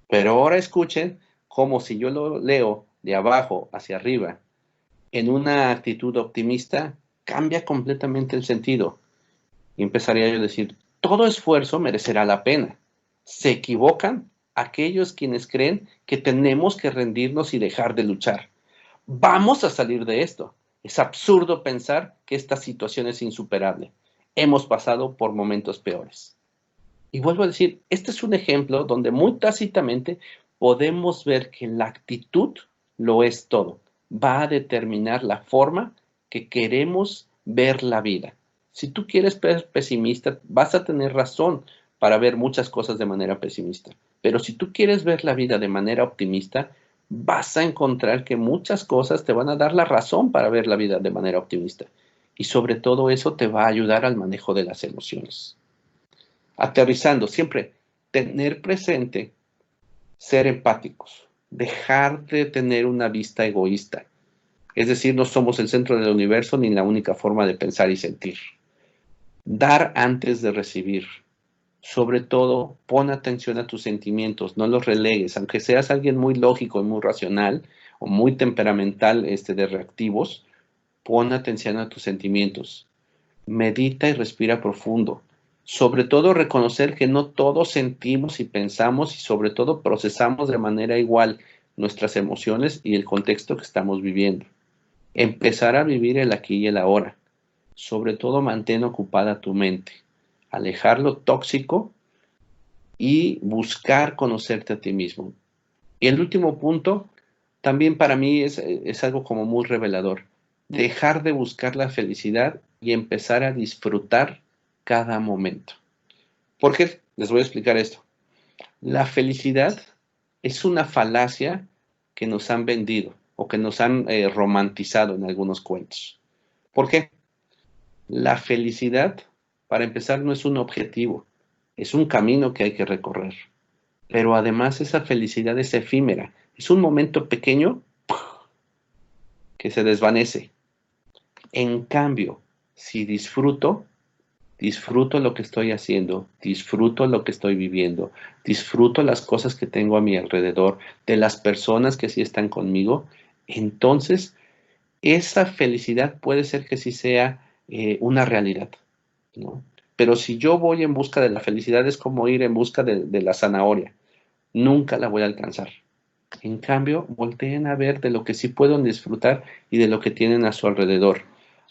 Pero ahora escuchen cómo si yo lo leo de abajo hacia arriba en una actitud optimista, cambia completamente el sentido. Y empezaría yo a decir, todo esfuerzo merecerá la pena. Se equivocan aquellos quienes creen que tenemos que rendirnos y dejar de luchar. Vamos a salir de esto. Es absurdo pensar que esta situación es insuperable. Hemos pasado por momentos peores. Y vuelvo a decir, este es un ejemplo donde muy tácitamente podemos ver que la actitud lo es todo. Va a determinar la forma que queremos ver la vida. Si tú quieres ser pesimista, vas a tener razón para ver muchas cosas de manera pesimista. Pero si tú quieres ver la vida de manera optimista, vas a encontrar que muchas cosas te van a dar la razón para ver la vida de manera optimista. Y sobre todo eso te va a ayudar al manejo de las emociones. Aterrizando, siempre tener presente, ser empáticos, dejar de tener una vista egoísta. Es decir, no somos el centro del universo ni la única forma de pensar y sentir. Dar antes de recibir. Sobre todo, pon atención a tus sentimientos, no los relegues, aunque seas alguien muy lógico y muy racional o muy temperamental de reactivos, pon atención a tus sentimientos. Medita y respira profundo. Sobre todo reconocer que no todos sentimos y pensamos y sobre todo procesamos de manera igual. nuestras emociones y el contexto que estamos viviendo. Empezar a vivir el aquí y el ahora. Sobre todo, mantén ocupada tu mente. Alejar lo tóxico y buscar conocerte a ti mismo. Y el último punto, también para mí es algo como muy revelador. Dejar de buscar la felicidad y empezar a disfrutar cada momento. ¿Por qué? Les voy a explicar esto. La felicidad es una falacia que nos han vendido o que nos han romantizado en algunos cuentos. ¿Por qué? La felicidad, para empezar, no es un objetivo, es un camino que hay que recorrer. Pero además esa felicidad es efímera, es un momento pequeño que se desvanece. En cambio, si disfruto lo que estoy haciendo, disfruto lo que estoy viviendo, disfruto las cosas que tengo a mi alrededor, de las personas que sí están conmigo, entonces esa felicidad puede ser que sí sea una realidad, ¿no? Pero si yo voy en busca de la felicidad, es como ir en busca de la zanahoria. Nunca la voy a alcanzar. En cambio, volteen a ver de lo que sí pueden disfrutar y de lo que tienen a su alrededor.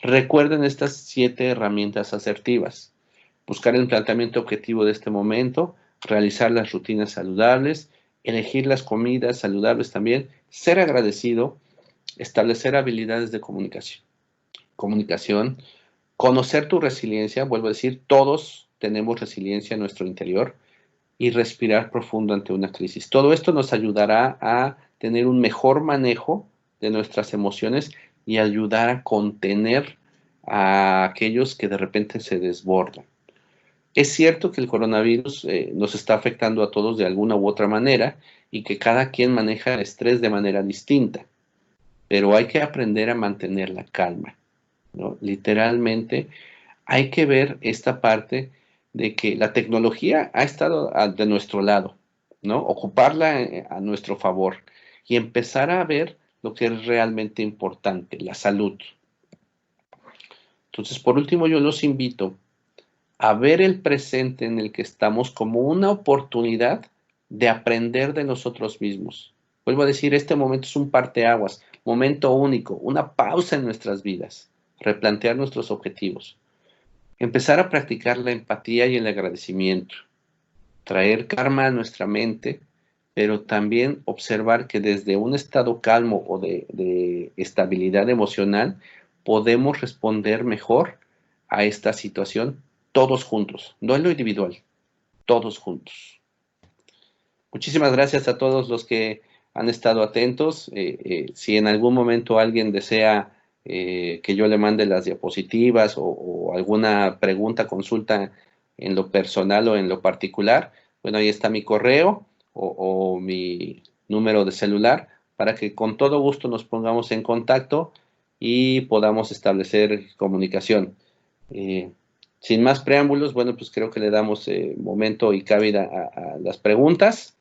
Recuerden estas 7 herramientas asertivas. Buscar el planteamiento objetivo de este momento, realizar las rutinas saludables, elegir las comidas saludables también, ser agradecido, establecer habilidades de comunicación, conocer tu resiliencia, vuelvo a decir, todos tenemos resiliencia en nuestro interior, y respirar profundo ante una crisis. Todo esto nos ayudará a tener un mejor manejo de nuestras emociones y ayudar a contener a aquellos que de repente se desbordan. Es cierto que el coronavirus nos está afectando a todos de alguna u otra manera y que cada quien maneja el estrés de manera distinta, pero hay que aprender a mantener la calma, ¿no? Literalmente hay que ver esta parte de que la tecnología ha estado de nuestro lado, ¿no? Ocuparla a nuestro favor y empezar a ver lo que es realmente importante, la salud. Entonces, por último, yo los invito a ver el presente en el que estamos como una oportunidad de aprender de nosotros mismos. Vuelvo a decir, este momento es un parteaguas, momento único, una pausa en nuestras vidas, replantear nuestros objetivos. Empezar a practicar la empatía y el agradecimiento, traer karma a nuestra mente, pero también observar que desde un estado calmo o de estabilidad emocional podemos responder mejor a esta situación todos juntos, no en lo individual, todos juntos. Muchísimas gracias a todos los que han estado atentos. Si en algún momento alguien desea que yo le mande las diapositivas o alguna pregunta, consulta en lo personal o en lo particular, bueno, ahí está mi correo o mi número de celular para que con todo gusto nos pongamos en contacto y podamos establecer comunicación. Sin más preámbulos, bueno, pues creo que le damos momento y cabida a las preguntas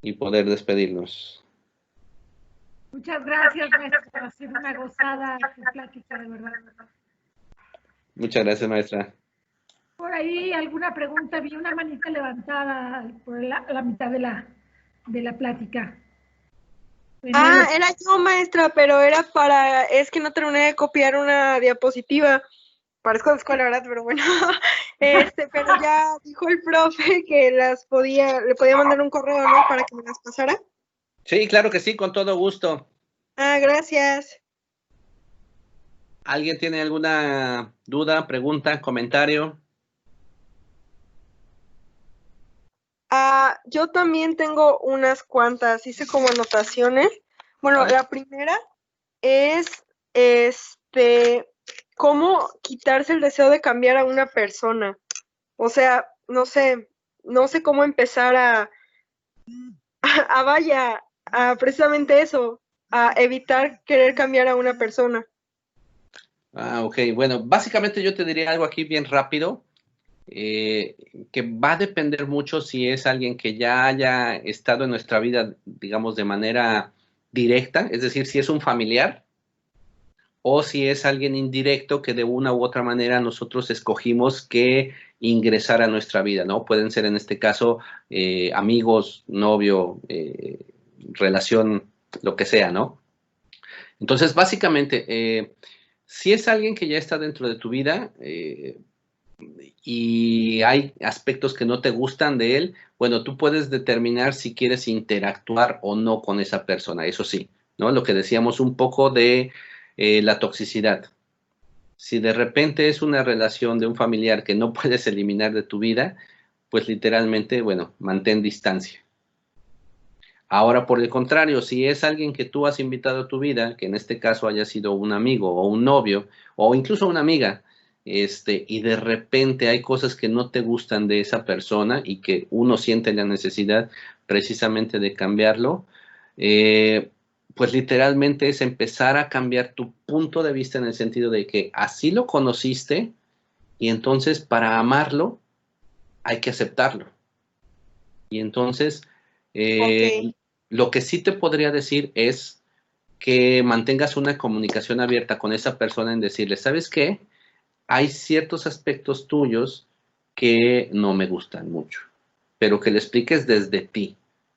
y poder despedirnos. Muchas gracias, maestra. Ha sido una gozada tu plática, de verdad. Muchas gracias, maestra. Por ahí alguna pregunta, vi una manita levantada por la mitad de la plática. Era yo, maestra, pero es que no terminé de copiar una diapositiva. Parezco de escuela, ¿verdad? Pero bueno, pero ya dijo el profe que le podía mandar un correo, ¿no? Para que me las pasara. Sí, claro que sí, con todo gusto. Gracias. ¿Alguien tiene alguna duda, pregunta, comentario? Yo también tengo unas cuantas, hice como anotaciones. Bueno, la primera es, ¿cómo quitarse el deseo de cambiar a una persona? O sea, no sé cómo empezar a precisamente eso, a evitar querer cambiar a una persona. Ok, bueno, básicamente yo te diría algo aquí bien rápido, que va a depender mucho si es alguien que ya haya estado en nuestra vida, digamos, de manera directa, es decir, si es un familiar, o si es alguien indirecto que de una u otra manera nosotros escogimos que ingresar a nuestra vida, ¿no? Pueden ser en este caso amigos, novio, relación, lo que sea, ¿no? Entonces, básicamente, si es alguien que ya está dentro de tu vida y hay aspectos que no te gustan de él, bueno, tú puedes determinar si quieres interactuar o no con esa persona, eso sí, ¿no? Lo que decíamos un poco de la toxicidad. Si de repente es una relación de un familiar que no puedes eliminar de tu vida, pues literalmente, bueno, mantén distancia. Ahora, por el contrario, si es alguien que tú has invitado a tu vida, que en este caso haya sido un amigo o un novio o incluso una amiga, y de repente hay cosas que no te gustan de esa persona y que uno siente la necesidad precisamente de cambiarlo, pues literalmente es empezar a cambiar tu punto de vista en el sentido de que así lo conociste y entonces para amarlo hay que aceptarlo. Y entonces, Ok. lo que sí te podría decir es que mantengas una comunicación abierta con esa persona en decirle, ¿sabes qué? Hay ciertos aspectos tuyos que no me gustan mucho, pero que le expliques desde ti.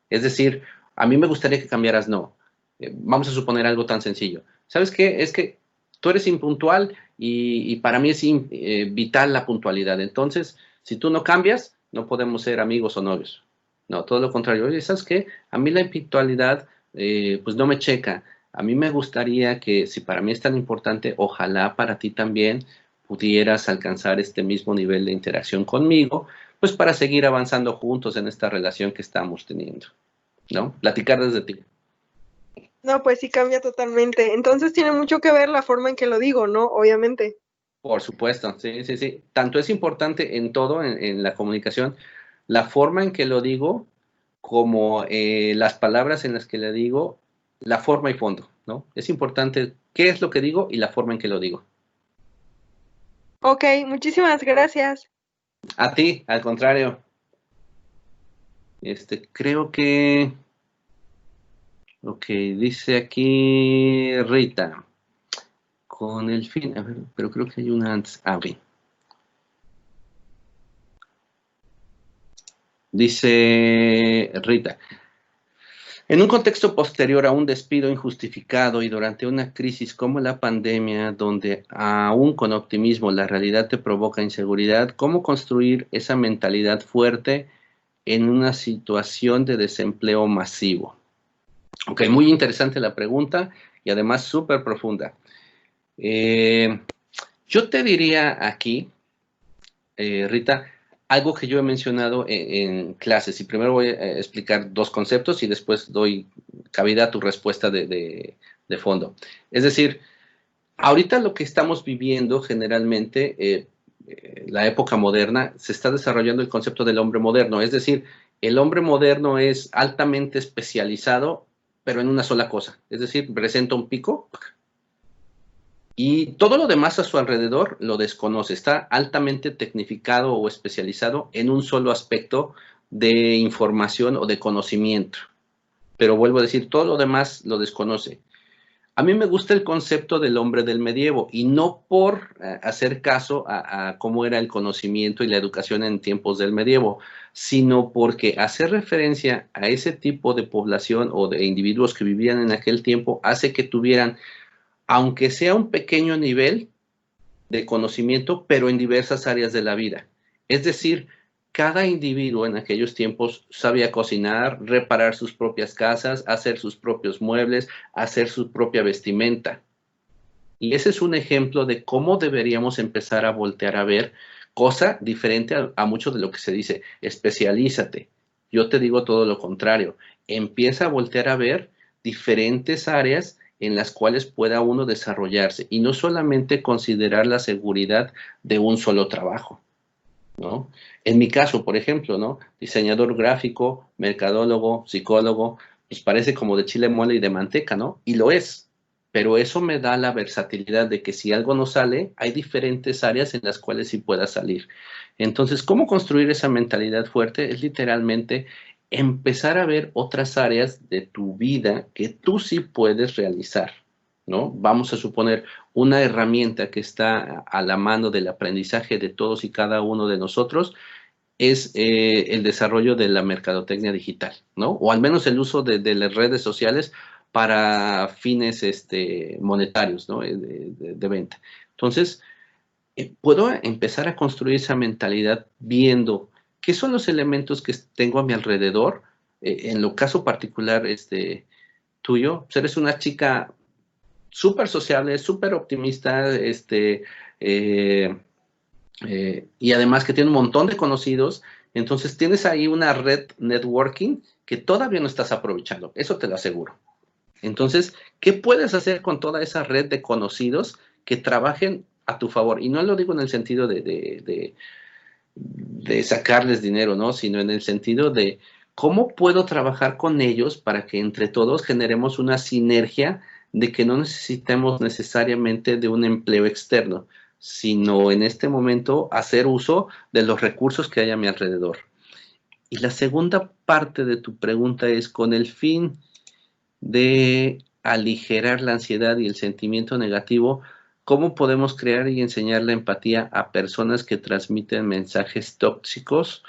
Es decir, a mí me gustaría que cambiaras, no. Vamos a suponer algo tan sencillo. ¿Sabes qué? Es que tú eres impuntual y para mí es vital la puntualidad. Entonces, si tú no cambias, no podemos ser amigos o novios. No, todo lo contrario. Oye, ¿sabes qué? A mí la impuntualidad, pues no me checa. A mí me gustaría que, si para mí es tan importante, ojalá para ti también pudieras alcanzar este mismo nivel de interacción conmigo, pues para seguir avanzando juntos en esta relación que estamos teniendo, ¿no? Platicar desde ti. No, pues sí cambia totalmente. Entonces tiene mucho que ver la forma en que lo digo, ¿no? Obviamente. Por supuesto, sí, sí, sí. Tanto es importante en todo, en la comunicación, la forma en que lo digo, como las palabras en las que le digo, la forma y fondo, ¿no? Es importante qué es lo que digo y la forma en que lo digo. Ok, muchísimas gracias. A ti, al contrario. Creo que... Ok, dice aquí Rita. Con el fin... A ver, pero creo que hay una antes. Ah, ok. Dice Rita. En un contexto posterior a un despido injustificado y durante una crisis como la pandemia, donde aún con optimismo la realidad te provoca inseguridad, ¿cómo construir esa mentalidad fuerte en una situación de desempleo masivo? Ok, muy interesante la pregunta y además súper profunda. Yo te diría aquí, Rita, algo que yo he mencionado en clases, y primero voy a explicar dos conceptos y después doy cabida a tu respuesta de fondo. Es decir, ahorita lo que estamos viviendo generalmente, la época moderna, se está desarrollando el concepto del hombre moderno, es decir, el hombre moderno es altamente especializado, pero en una sola cosa, es decir, presenta un pico y todo lo demás a su alrededor lo desconoce, está altamente tecnificado o especializado en un solo aspecto de información o de conocimiento. Pero vuelvo a decir, todo lo demás lo desconoce. A mí me gusta el concepto del hombre del medievo y no por hacer caso a cómo era el conocimiento y la educación en tiempos del medievo, sino porque hacer referencia a ese tipo de población o de individuos que vivían en aquel tiempo hace que tuvieran, aunque sea un pequeño nivel de conocimiento, pero en diversas áreas de la vida. Es decir, cada individuo en aquellos tiempos sabía cocinar, reparar sus propias casas, hacer sus propios muebles, hacer su propia vestimenta. Y ese es un ejemplo de cómo deberíamos empezar a voltear a ver cosa diferente a mucho de lo que se dice. Especialízate. Yo te digo todo lo contrario. Empieza a voltear a ver diferentes áreas en las cuales pueda uno desarrollarse y no solamente considerar la seguridad de un solo trabajo, ¿no? En mi caso, por ejemplo, ¿no? Diseñador gráfico, mercadólogo, psicólogo, pues parece como de chile mole y de manteca, ¿no? Y lo es, pero eso me da la versatilidad de que si algo no sale, hay diferentes áreas en las cuales sí pueda salir. Entonces, ¿cómo construir esa mentalidad fuerte? Es literalmente empezar a ver otras áreas de tu vida que tú sí puedes realizar, ¿no? Vamos a suponer una herramienta que está a la mano del aprendizaje de todos y cada uno de nosotros es el desarrollo de la mercadotecnia digital, ¿no? O al menos el uso de las redes sociales para fines monetarios, ¿no? De venta. Entonces, puedo empezar a construir esa mentalidad viendo qué son los elementos que tengo a mi alrededor. En lo caso particular tuyo, pues eres una chica súper sociable, súper optimista, y además que tiene un montón de conocidos. Entonces tienes ahí una red networking que todavía no estás aprovechando, eso te lo aseguro. Entonces, ¿qué puedes hacer con toda esa red de conocidos que trabajen a tu favor? Y no lo digo en el sentido de sacarles dinero, ¿no? Sino en el sentido de cómo puedo trabajar con ellos para que entre todos generemos una sinergia de que no necesitemos necesariamente de un empleo externo, sino en este momento hacer uso de los recursos que hay a mi alrededor. Y la segunda parte de tu pregunta es con el fin de aligerar la ansiedad y el sentimiento negativo, ¿cómo podemos crear y enseñar la empatía a personas que transmiten mensajes tóxicos?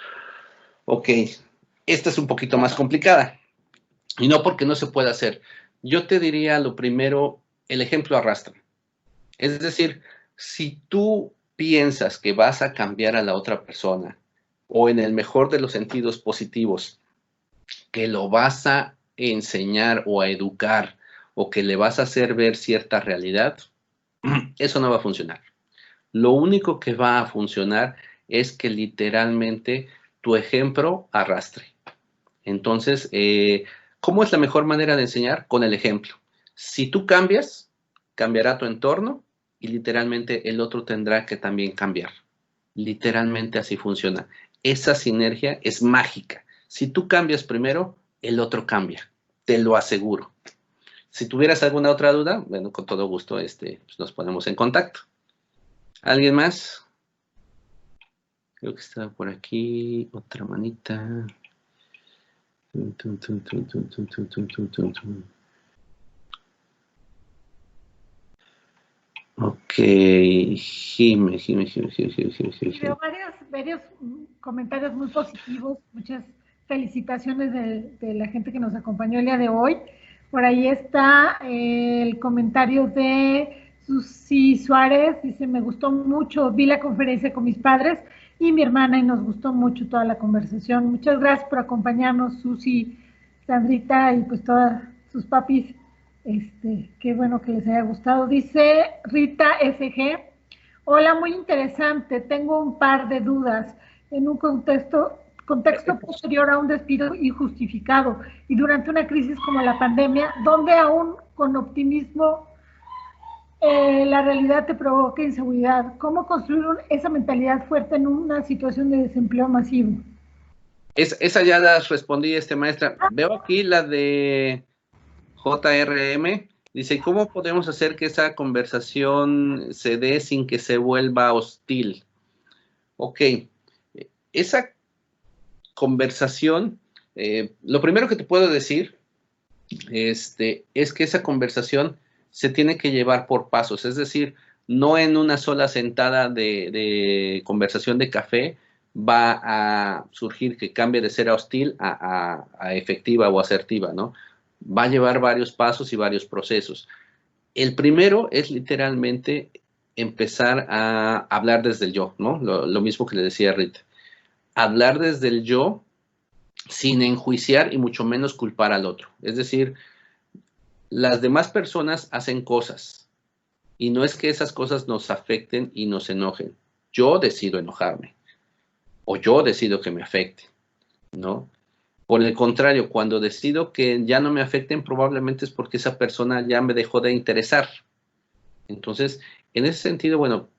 Ok, esta es un poquito más complicada. Y no porque no se pueda hacer. Yo te diría lo primero, el ejemplo arrastra. Es decir, si tú piensas que vas a cambiar a la otra persona, o en el mejor de los sentidos positivos, que lo vas a enseñar o a educar, o que le vas a hacer ver cierta realidad, eso no va a funcionar. Lo único que va a funcionar es que literalmente tu ejemplo arrastre. Entonces, ¿cómo es la mejor manera de enseñar? Con el ejemplo. Si tú cambias, cambiará tu entorno y literalmente el otro tendrá que también cambiar. Literalmente así funciona. Esa sinergia es mágica. Si tú cambias primero, el otro cambia. Te lo aseguro. Si tuvieras alguna otra duda, bueno, con todo gusto pues nos ponemos en contacto. ¿Alguien más? Creo que está por aquí otra manita. Ok, Jime. Veo varios comentarios muy positivos, muchas felicitaciones de la gente que nos acompañó el día de hoy. Por ahí está el comentario de Susi Suárez, dice, me gustó mucho, vi la conferencia con mis padres y mi hermana y nos gustó mucho toda la conversación. Muchas gracias por acompañarnos, Susi, Sandrita y pues todas sus papis. Qué bueno que les haya gustado. Dice Rita SG, hola, muy interesante, tengo un par de dudas. En un contexto posterior a un despido injustificado y durante una crisis como la pandemia, donde aún con optimismo la realidad te provoca inseguridad, ¿cómo construir esa mentalidad fuerte en una situación de desempleo masivo? Esa ya la respondí, maestra. Veo aquí la de JRM. Dice, ¿cómo podemos hacer que esa conversación se dé sin que se vuelva hostil? Ok, esa conversación, lo primero que te puedo decir es que esa conversación se tiene que llevar por pasos, es decir, no en una sola sentada de conversación de café va a surgir que cambie de ser hostil a efectiva o asertiva, ¿no? Va a llevar varios pasos y varios procesos. El primero es literalmente empezar a hablar desde el yo, ¿no? Lo mismo que le decía Rita. Hablar desde el yo sin enjuiciar y mucho menos culpar al otro. Es decir, las demás personas hacen cosas y no es que esas cosas nos afecten y nos enojen. Yo decido enojarme o yo decido que me afecten, ¿no? Por el contrario, cuando decido que ya no me afecten, probablemente es porque esa persona ya me dejó de interesar. Entonces, en ese sentido, bueno,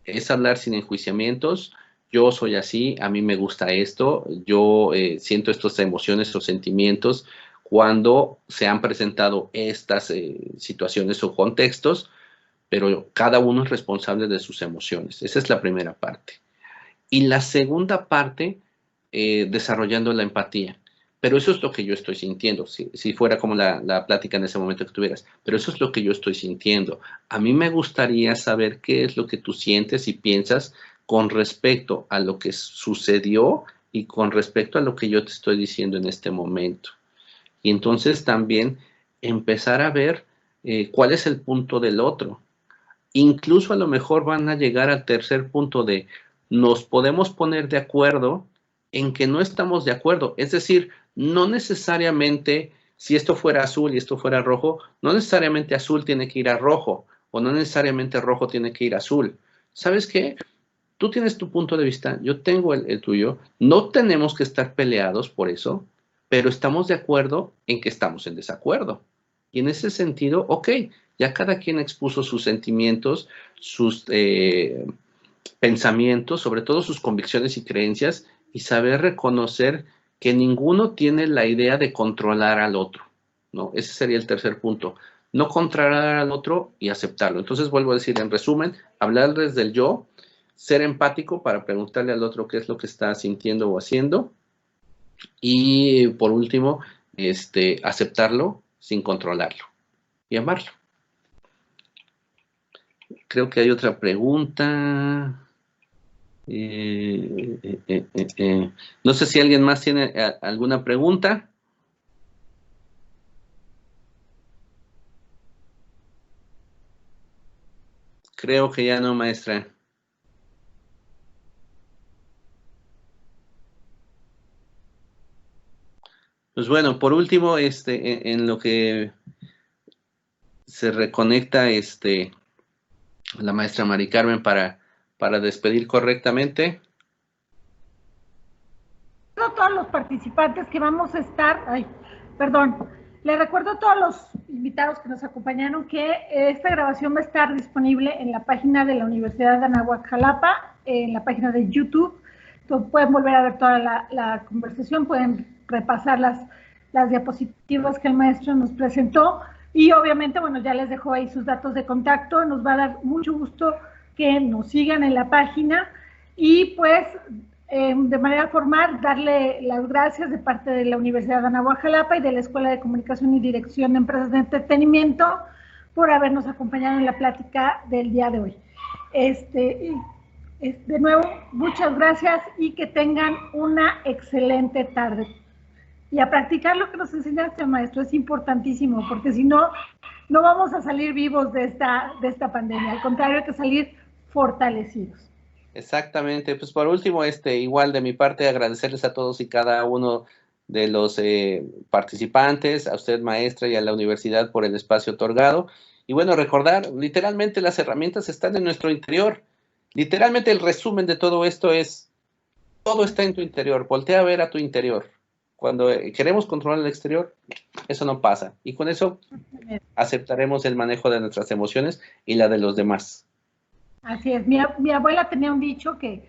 es hablar sin enjuiciamientos. Yo soy así, a mí me gusta esto, yo siento estas emociones o sentimientos cuando se han presentado estas situaciones o contextos, pero cada uno es responsable de sus emociones. Esa es la primera parte. Y la segunda parte, desarrollando la empatía. pero eso es lo que yo estoy sintiendo, si fuera como la plática en ese momento que tuvieras, pero eso es lo que yo estoy sintiendo. A mí me gustaría saber qué es lo que tú sientes y piensas con respecto a lo que sucedió y con respecto a lo que yo te estoy diciendo en este momento. Y entonces también empezar a ver cuál es el punto del otro. Incluso a lo mejor van a llegar al tercer punto de nos podemos poner de acuerdo en que no estamos de acuerdo. Es decir, no necesariamente si esto fuera azul y esto fuera rojo, no necesariamente azul tiene que ir a rojo o no necesariamente rojo tiene que ir a azul. ¿Sabes qué? Tú tienes tu punto de vista, yo tengo el tuyo. No tenemos que estar peleados por eso, pero estamos de acuerdo en que estamos en desacuerdo. Y en ese sentido, ok, ya cada quien expuso sus sentimientos, sus pensamientos, sobre todo sus convicciones y creencias, y saber reconocer que ninguno tiene la idea de controlar al otro, ¿no? Ese sería el tercer punto. No controlar al otro y aceptarlo. Entonces, vuelvo a decir, en resumen, hablar desde el yo, ser empático para preguntarle al otro qué es lo que está sintiendo o haciendo, y por último, aceptarlo sin controlarlo y amarlo. Creo que hay otra pregunta. No sé si alguien más tiene alguna pregunta. Creo que ya no, maestra. Pues bueno, por último, en lo que se reconecta la maestra Mari Carmen para despedir correctamente. A todos los participantes que vamos a estar, les recuerdo a todos los invitados que nos acompañaron que esta grabación va a estar disponible en la página de la Universidad de Anáhuac Jalapa, en la página de YouTube. Entonces pueden volver a ver toda la conversación, pueden repasar las diapositivas que el maestro nos presentó y obviamente, bueno, ya les dejo ahí sus datos de contacto. Nos va a dar mucho gusto que nos sigan en la página y pues de manera formal darle las gracias de parte de la Universidad de Anáhuac Jalapa y de la Escuela de Comunicación y Dirección de Empresas de Entretenimiento por habernos acompañado en la plática del día de hoy. De nuevo, muchas gracias y que tengan una excelente tarde. Y a practicar lo que nos enseñaste, maestro, es importantísimo, porque si no, no vamos a salir vivos de esta pandemia. Al contrario, hay que salir fortalecidos. Exactamente. Pues por último, igual de mi parte, agradecerles a todos y cada uno de los participantes, a usted, maestra, y a la universidad por el espacio otorgado. Y bueno, recordar, literalmente las herramientas están en nuestro interior. Literalmente el resumen de todo esto es, todo está en tu interior. Voltea a ver a tu interior. Cuando queremos controlar el exterior, eso no pasa. Y con eso aceptaremos el manejo de nuestras emociones y la de los demás. Así es. Mi abuela tenía un dicho que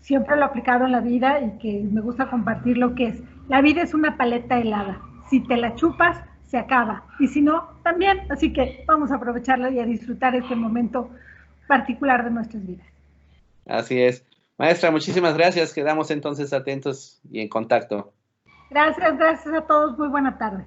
siempre lo he aplicado en la vida y que me gusta compartirlo, que es: la vida es una paleta helada. Si te la chupas, se acaba. Y si no, también. Así que vamos a aprovecharla y a disfrutar este momento particular de nuestras vidas. Así es. Maestra, muchísimas gracias. Quedamos entonces atentos y en contacto. Gracias a todos. Muy buena tarde.